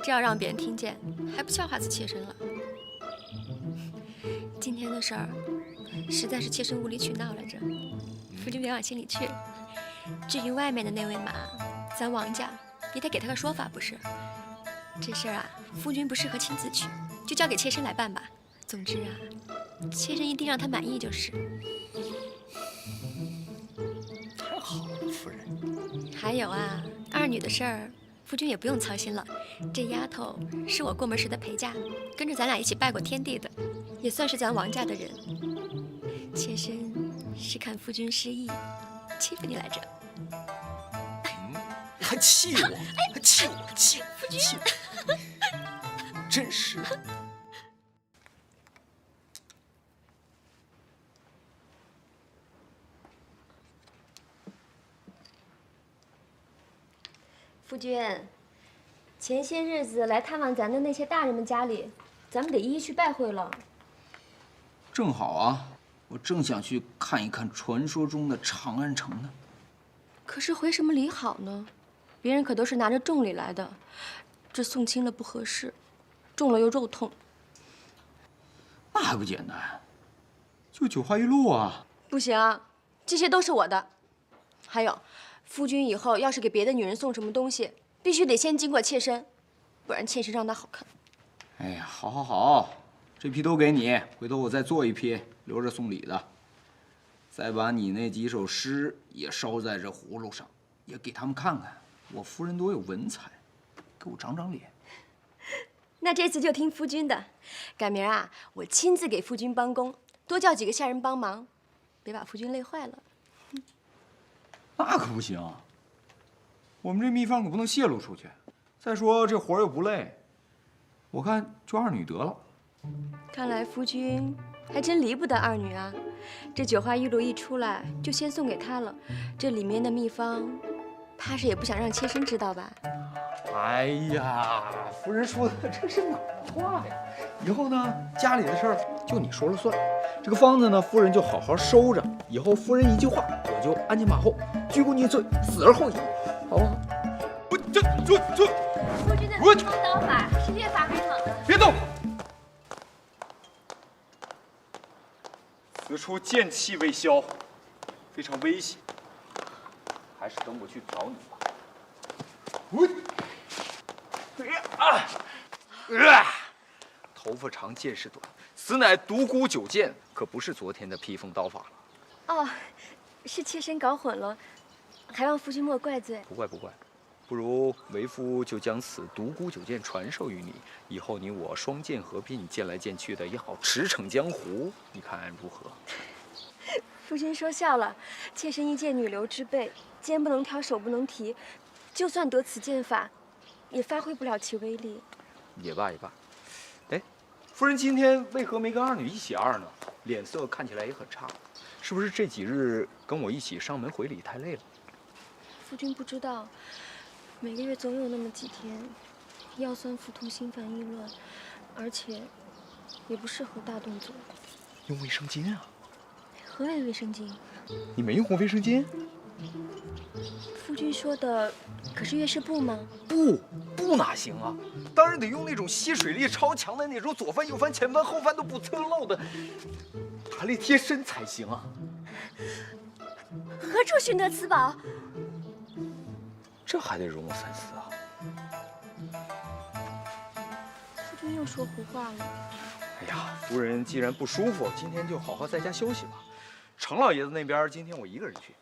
这要让别人听见，还不笑话死妾身了？今天的事儿，实在是妾身无理取闹来着，夫君别往心里去。至于外面的那位马，咱王家也得给他个说法，不是？这事儿啊，夫君不适合亲自去，就交给妾身来办吧。总之啊，妾身一定让他满意就是。太好了，夫人。还有啊，二女的事儿，夫君也不用操心了。这丫头是我过门时的陪嫁，跟着咱俩一起拜过天地的，也算是咱王家的人。妾身是看夫君失意，欺负你来着。还气我，还气我，气我，真是的。夫君，前些日子来探望咱的那些大人们家里，咱们得一一去拜会了。正好啊，我正想去看一看传说中的长安城呢。可是回什么礼好呢？别人可都是拿着重礼来的，这送轻了不合适，重了又肉痛。那还不简单，就9花1鹿啊！不行，这些都是我的。还有，夫君以后要是给别的女人送什么东西，必须得先经过妾身，不然妾身让她好看。哎呀，好，好，好，这批都给你，回头我再做一批，留着送礼的。再把你那几首诗也烧在这葫芦上，也给他们看看，我夫人多有文采，给我长长脸。那这次就听夫君的，改明儿啊，我亲自给夫君帮工，多叫几个下人帮忙，别把夫君累坏了。那可不行，我们这秘方可不能泄露出去。再说这活儿又不累，我看就二女得了。看来夫君还真离不得二女啊！这九花玉露一出来，就先送给她了。这里面的秘方，怕是也不想让妾身知道吧？哎呀，夫人说的这是哪儿的话呀？以后呢，家里的事儿就你说了算。这个方子呢，夫人就好好收着。以后夫人一句话，我就鞍前马后，鞠躬尽瘁，死而后已，好不好？夫君的秘方刀法是越发还猛了。别动！此处剑气未消，非常危险，还是等我去找你吧。头发长见识短，此乃独孤九剑，可不是昨天的披风刀法了。哦，是妾身搞混了，还望夫君莫怪罪。不怪不怪，不如为夫就将此独孤九剑传授于你，以后你我双剑合璧，剑来剑去的也好驰骋江湖，你看如何？夫君说笑了，妾身一介女流之辈，肩不能挑，手不能提，就算得此剑法，也发挥不了其威力。也罢也罢。哎，夫人今天为何没跟二女一起二呢？脸色看起来也很差，是不是这几日跟我一起上门回礼太累了？夫君不知道，每个月总有那么几天，腰酸腹痛、心烦意乱，而且也不适合大动作。用卫生巾啊？何为卫生巾？你没用过卫生巾？夫君说的可是月事布吗？不哪行啊！当然得用那种吸水力超强的那种，左翻右翻前翻后翻都不侧漏的弹力贴身才行啊！何处寻得此宝？这还得容我三思啊！夫君又说胡话了。哎呀，夫人既然不舒服，今天就好好在家休息吧。程老爷子那边，今天我一个人去。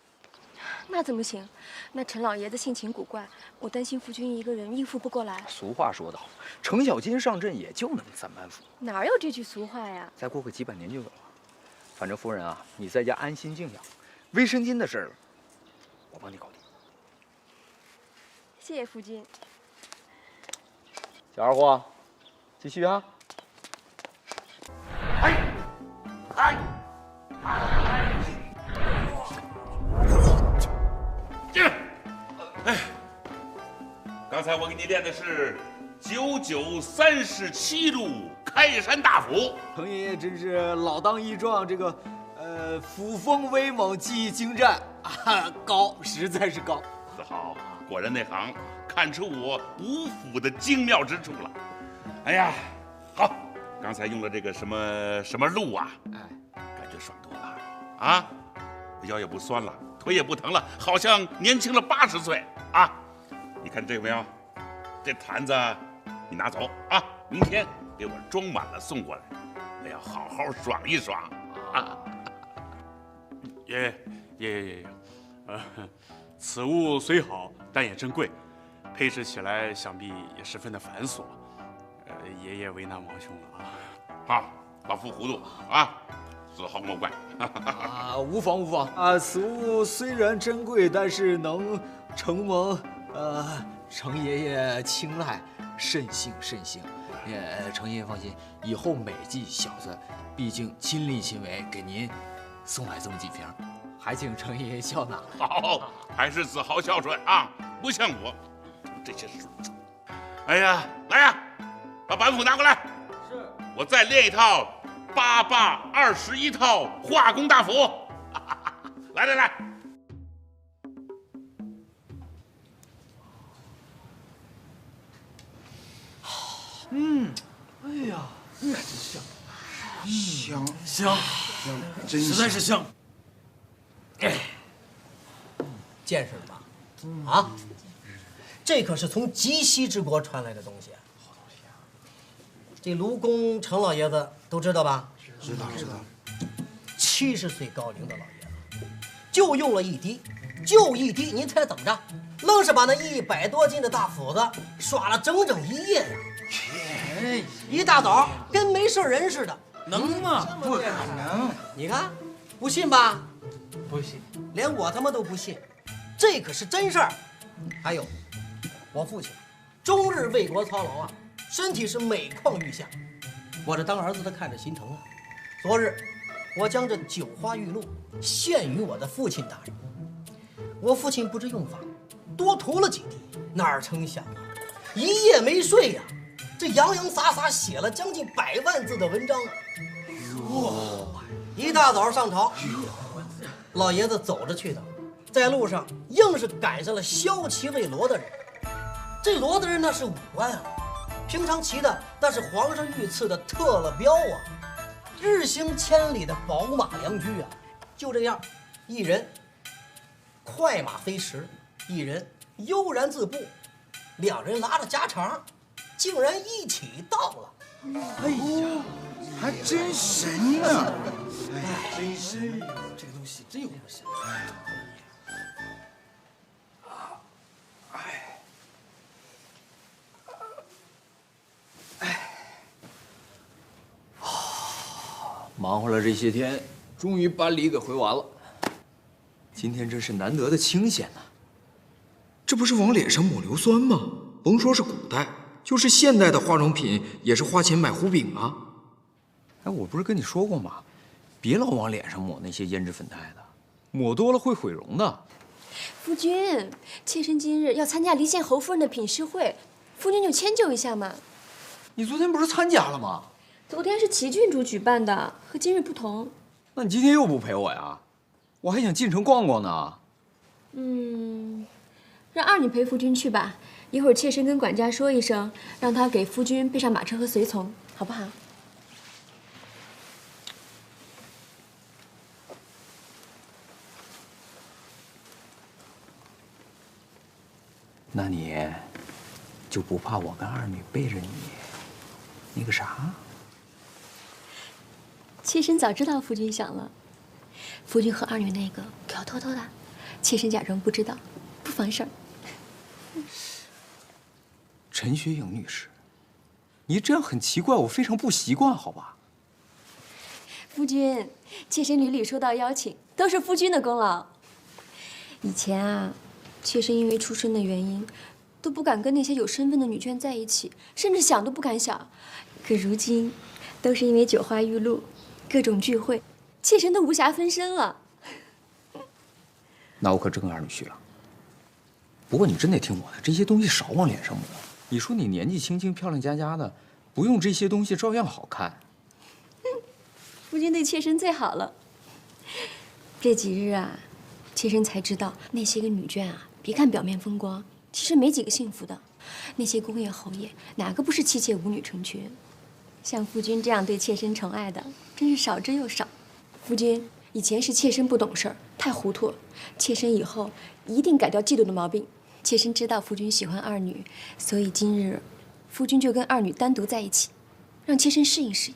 那怎么行？那陈老爷子性情古怪，我担心夫君一个人应付不过来。俗话说得好，程小金上阵也就那么3板斧。哪有这句俗话呀？再过个几百年就有了。反正夫人啊，你在家安心静养，卫生巾的事儿，我帮你搞定。谢谢夫君。小二货，继续啊！刚才我给你练的是9937路开山大斧。程爷爷真是老当益壮，这个斧锋威猛，技艺精湛啊，高，实在是高。子豪果然内行，看出我五斧的精妙之处了。哎呀，好，刚才用了这个什么路啊，感觉爽多了啊，腰也不酸了，腿也不疼了，好像年轻了80岁啊！你看这个没有？这坛子你拿走啊，明天给我装满了送过来，我要好好爽一爽啊！爷爷，此物虽好，但也珍贵，配置起来想必也十分的繁琐。爷爷为难王兄了啊！好，老夫糊涂啊，子豪莫怪。啊，无妨无妨啊！此物虽然珍贵，但是能承蒙程爷爷青睐，慎行慎行。程爷爷放心，以后每季小子毕竟亲力亲为给您送来这么几瓶，还请程爷爷笑纳。好，还是子豪孝顺啊，不像我这些事。哎呀，来呀，把板斧拿过来。是，我再练一套8821套化工大斧。来。哎呀，真香，香，真实在是香。见识了吧？啊，这可是从极西之国传来的东西。这卢公程老爷子都知道吧？知道。 70岁高龄的老爷子，就用了一滴，就一滴，您猜怎么着？愣是把那100多斤的大斧子耍了整整1夜呀！一大早跟没事人似的，能吗？不可能！你看，不信吧？不信，连我他妈都不信，这可是真事儿。还有我父亲，终日为国操劳啊，身体是每况愈下。我这当儿子的看着心疼啊。昨日我将这酒花玉露献于我的父亲大人，我父亲不知用法，多涂了几滴，哪成想啊，一夜没睡呀，这洋洋洒洒写了将近100万字的文章啊！一大早上朝，老爷子走着去的，在路上硬是赶上了骁骑尉罗大人。这罗大人那是武官啊，平常骑的那是皇上御赐的特了标啊，日行千里的宝马良驹啊。就这样，一人快马飞驰，一人悠然自步，两人拉着家常，竟然一起到了。哎呀，还真神呐！哎，真神！这个东西真有点神。忙活了这些天，终于搬礼给回完了。今天真是难得的清闲呐！这不是往脸上抹硫酸吗？甭说是古代，就是现代的化妆品也是花钱买糊饼啊！哎，我不是跟你说过吗？别老往脸上抹那些胭脂粉黛的，抹多了会毁容的。夫君，妾身今日要参加离县侯夫人的品诗会，夫君就迁就一下嘛。你昨天不是参加了吗？昨天是齐郡主举办的，和今日不同。那你今天又不陪我呀？我还想进城逛逛呢。让二女陪夫君去吧。一会儿妾身跟管家说一声，让他给夫君备上马车和随从，好不好？那你就不怕我跟二女背着你那个啥？妾身早知道夫君想了，夫君和二女那个可要偷偷的，妾身假装不知道，不妨事儿。陈雪影女士，你这样很奇怪，我非常不习惯，好吧？夫君，妾身屡屡收到邀请，都是夫君的功劳。以前啊，妾身因为出身的原因，都不敢跟那些有身份的女眷在一起，甚至想都不敢想。可如今，都是因为酒花玉露，各种聚会，妾身都无暇分身了。那我可真跟二女去了。不过你真得听我的，这些东西少往脸上抹。你说你年纪轻轻、漂亮佳佳的，不用这些东西照样好看。夫君对妾身最好了。这几日啊，妾身才知道那些个女眷啊，别看表面风光，其实没几个幸福的。那些公爷侯爷，哪个不是妻妾舞女成群？像夫君这样对妾身宠爱的，真是少之又少。夫君，以前是妾身不懂事儿，太糊涂，妾身以后一定改掉嫉妒的毛病。妾身知道夫君喜欢二女，所以今日夫君就跟二女单独在一起，让妾身适应适应。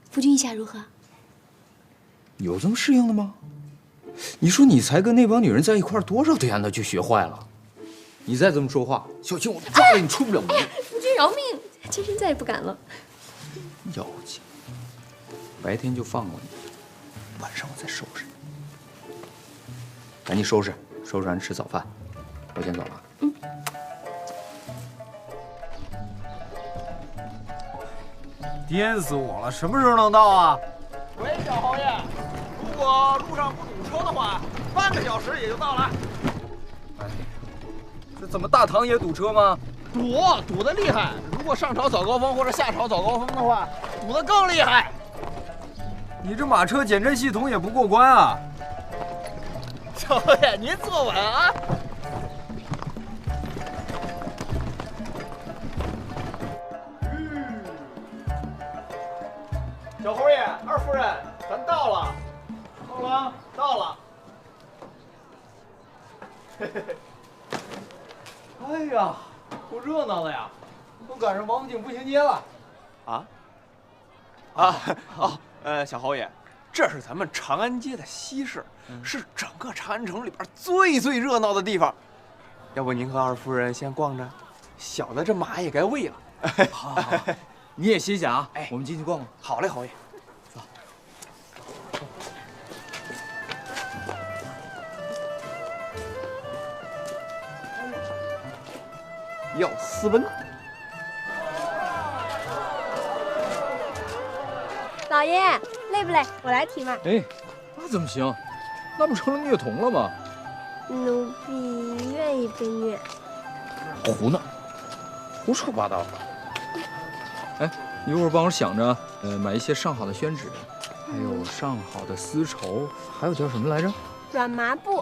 夫君意下如何？有这么适应的吗？你说你才跟那帮女人在一块儿多少天了，就学坏了？你再这么说话，小心我抓了你出不了门。夫君饶命，妾身再也不敢了。妖精，白天就放过你，晚上我再收拾你。赶紧收拾，收拾完吃早饭。我先走了。颠死我了！什么时候能到啊？喂，小侯爷，如果路上不堵车的话，半个小时也就到了。哎，这怎么大唐也堵车吗？堵得厉害！如果上朝早高峰或者下朝早高峰的话，堵得更厉害。你这马车减震系统也不过关啊！小侯爷，您坐稳啊！小侯爷，二夫人，咱到了，到了。哎呀，够热闹的呀！都赶上王府井步行街了。小侯爷，这是咱们长安街的西市，是整个长安城里边最热闹的地方。要不您和二夫人先逛着，小的这马也该喂了。好，你也歇歇啊。我们进去逛逛。好嘞，侯爷。走。要斯文。老爷累不累？我来提嘛。哎，那怎么行？那不成了虐童了吗？奴婢愿意被虐。胡闹，胡说八道。哎，一会儿帮我想着，买一些上好的宣纸，还有上好的丝绸，还有叫什么来着？软麻布。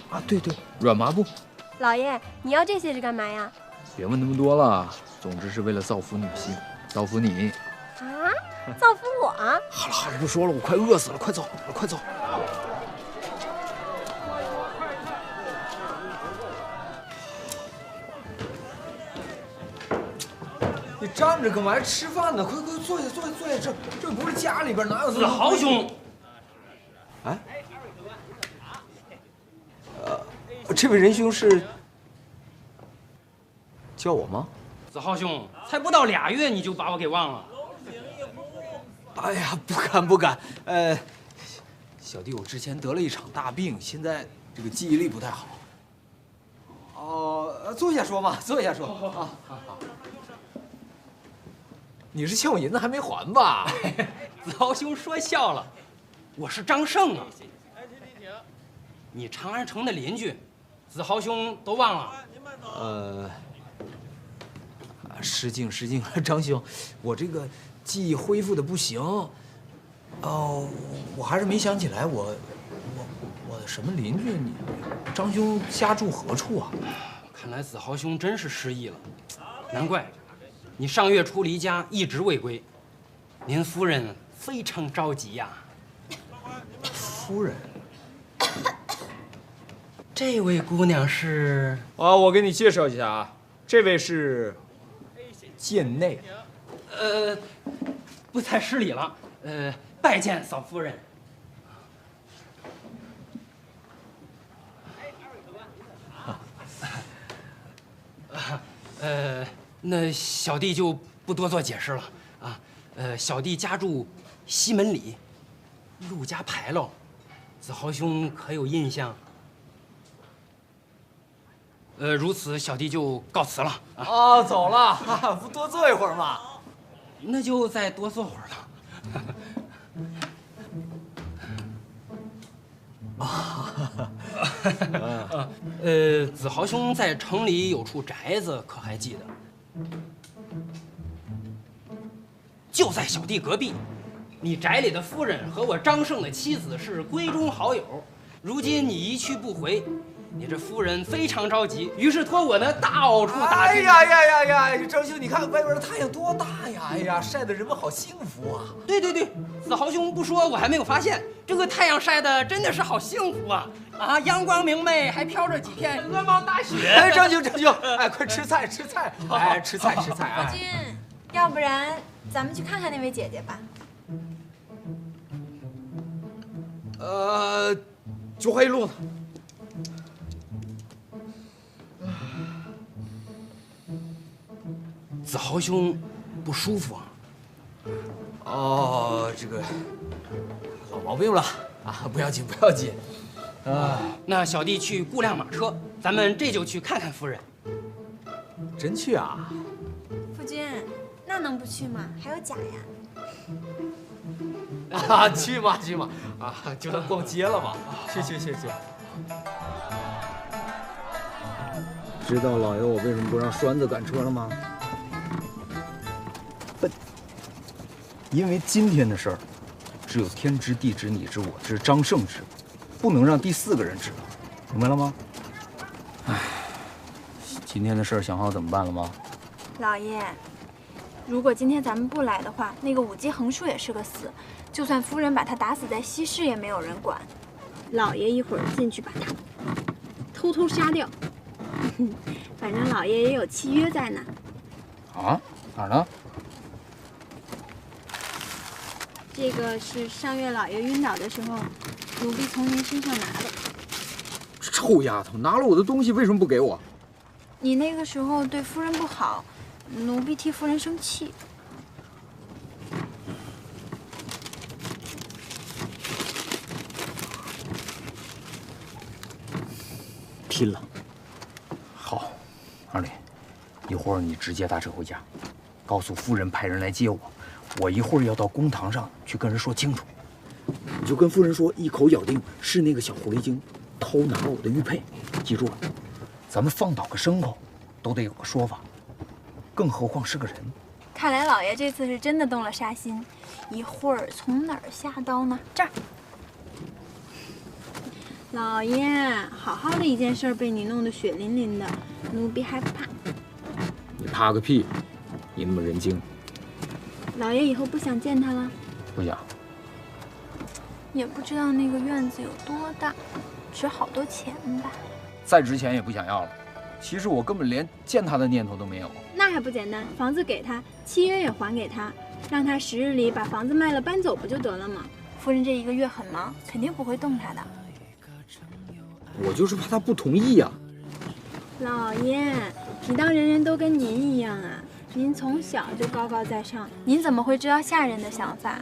啊，对对，软麻布。老爷，你要这些是干嘛呀？别问那么多了，总之是为了造福女性，造福你。啊，造福我？好了好了，不说了，我快饿死了，快走，快走。你站着干嘛？吃饭呢？快坐下，坐下，坐下。这不是家里边，哪有这么……子豪兄，哎，这位仁兄是叫我吗？子豪兄，才不到2月你就把我给忘了。哎呀，不敢。小弟我之前得了一场大病，现在这个记忆力不太好。哦，坐下说嘛，坐下说。好。你是欠我银子还没还吧？子豪兄说笑了，我是张胜啊。你长安城的邻居，子豪兄都忘了？失敬，张兄，我这个记忆恢复的不行。我还是没想起来我的什么邻居？你张兄家住何处啊？看来子豪兄真是失忆了，难怪。你上月初离家，一直未归，您夫人非常着急呀。夫人，这位姑娘是……我给你介绍一下啊，这位是贱内。不才失礼了，拜见嫂夫人。那小弟就不多做解释了啊。小弟家住西门里，陆家牌楼，子豪兄可有印象？如此，小弟就告辞了啊。走了，不多坐一会儿吗？那就再多坐会儿了。子豪兄在城里有处宅子，可还记得？就在小弟隔壁。你宅里的夫人和我张胜的妻子是闺中好友，如今你一去不回，你这夫人非常着急，于是托我呢到处打听。哎呀，张兄，你看外边的太阳多大呀！哎呀，晒得人们好幸福啊！对，子豪兄不说，我还没有发现，这个太阳晒的真的是好幸福啊！阳光明媚，还飘着几片鹅毛大雪。张兄，快吃菜！吃菜！夫君，要不然咱们去看看那位姐姐吧。就黑路呢。子豪兄不舒服啊？这个老毛病了啊，不要紧。那小弟去雇辆马车，咱们这就去看看夫人。真去啊？夫君，那能不去吗？还有甲呀。去嘛，就当逛街了嘛。去。知道老爷我为什么不让栓子赶车了吗？笨，因为今天的事儿，只有天知地知你知我知张胜知，不能让第4个人知道，明白了吗？今天的事儿想好怎么办了吗？老爷，如果今天咱们不来的话，那个武姬横竖也是个死，就算夫人把他打死在西市，也没有人管。老爷一会儿进去把他偷偷杀掉。反正老爷也有契约在呢。啊？哪儿呢？这个是上月老爷晕倒的时候，奴婢从您身上拿的。臭丫头，拿了我的东西为什么不给我？你那个时候对夫人不好，奴婢替夫人生气。拼了！好，二李，一会儿你直接打车回家，告诉夫人派人来接我。我一会儿要到公堂上去跟人说清楚。你就跟夫人说，一口咬定是那个小狐狸精偷拿了我的玉佩。记住了，咱们放倒个牲口，都得有个说法，更何况是个人。看来老爷这次是真的动了杀心，一会儿从哪儿下刀呢？这儿。老爷，好好的一件事被你弄得血淋淋的，奴婢害怕。你怕个屁！你那么人精。老爷以后不想见他了？不想。也不知道那个院子有多大，值好多钱吧？再值钱也不想要了。其实我根本连见他的念头都没有。那还不简单？房子给他，契约也还给他，让他10日里把房子卖了搬走不就得了吗？夫人这1个月很忙，肯定不会动他的。我就是怕他不同意呀。老爷，你当人人都跟您一样啊？您从小就高高在上，您怎么会知道下人的想法？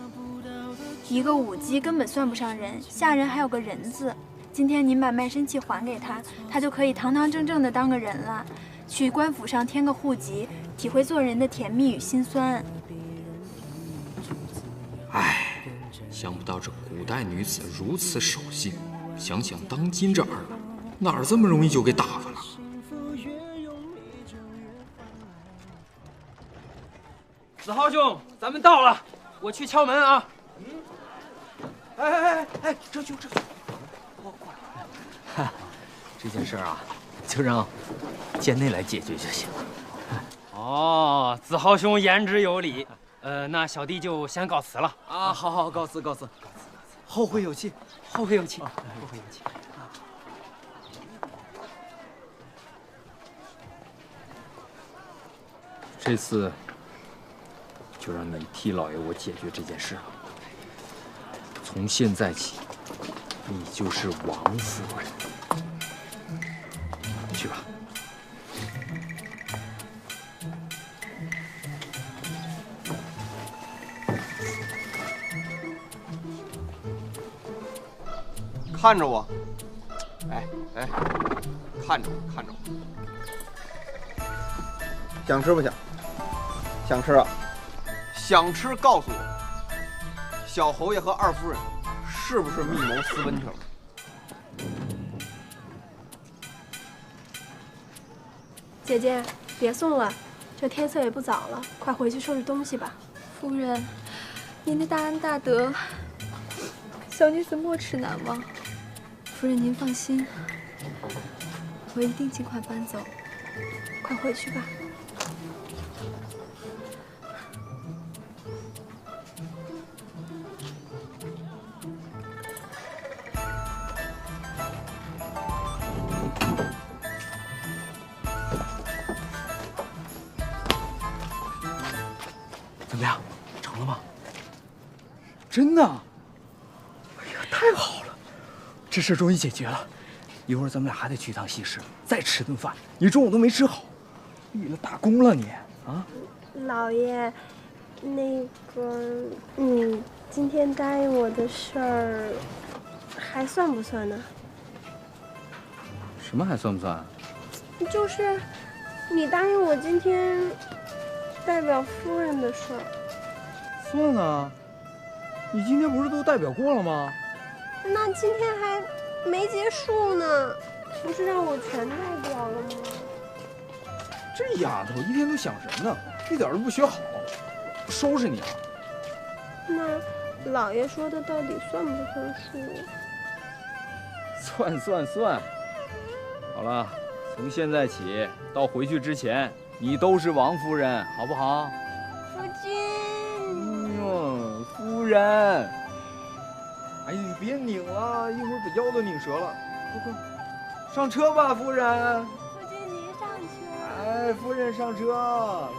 一个舞姬根本算不上人，下人还有个人字。今天您把卖身契还给他，他就可以堂堂正正的当个人了，去官府上填个户籍，体会做人的甜蜜与辛酸。唉，想不到这古代女子如此守信，想想当今这儿了，哪儿这么容易就给打发了？子豪兄，咱们到了，我去敲门啊。哎，这就。这件事啊，就让贱内来解决就行了。哦，子豪兄言之有理。那小弟就先告辞了啊。好，告辞。后会有期。后会有期。这次就让你替老爷我解决这件事了。从现在起，你就是王夫人。去吧。看着我，哎，看着我。想吃不想？想吃啊！想吃，告诉我，小侯爷和二夫人是不是密谋私奔去了？姐姐，别送了，这天色也不早了，快回去收拾东西吧。夫人，您的大恩大德，小女子没齿难忘。夫人您放心，我一定尽快搬走。快回去吧。怎么样，成了吗？真的？哎呀，太好了，这事终于解决了。一会儿咱们俩还得去一趟西市，再吃顿饭。你中午都没吃好，立了大功了你啊！老爷，那个你今天答应我的事儿，还算不算呢？什么还算不算？就是你答应我今天代表夫人的事儿。算啊，你今天不是都代表过了吗？那今天还没结束呢，不是让我全代表了吗？这丫头一天都想什么呢？一点都不学好，收拾你啊！那老爷说的到底算不算数？算。好了，从现在起到回去之前，你都是王夫人，好不好？夫君。夫人。哎呀，你别拧了，一会儿把腰都拧折了。快，上车吧，夫人。夫君您上车。哎，夫人上车。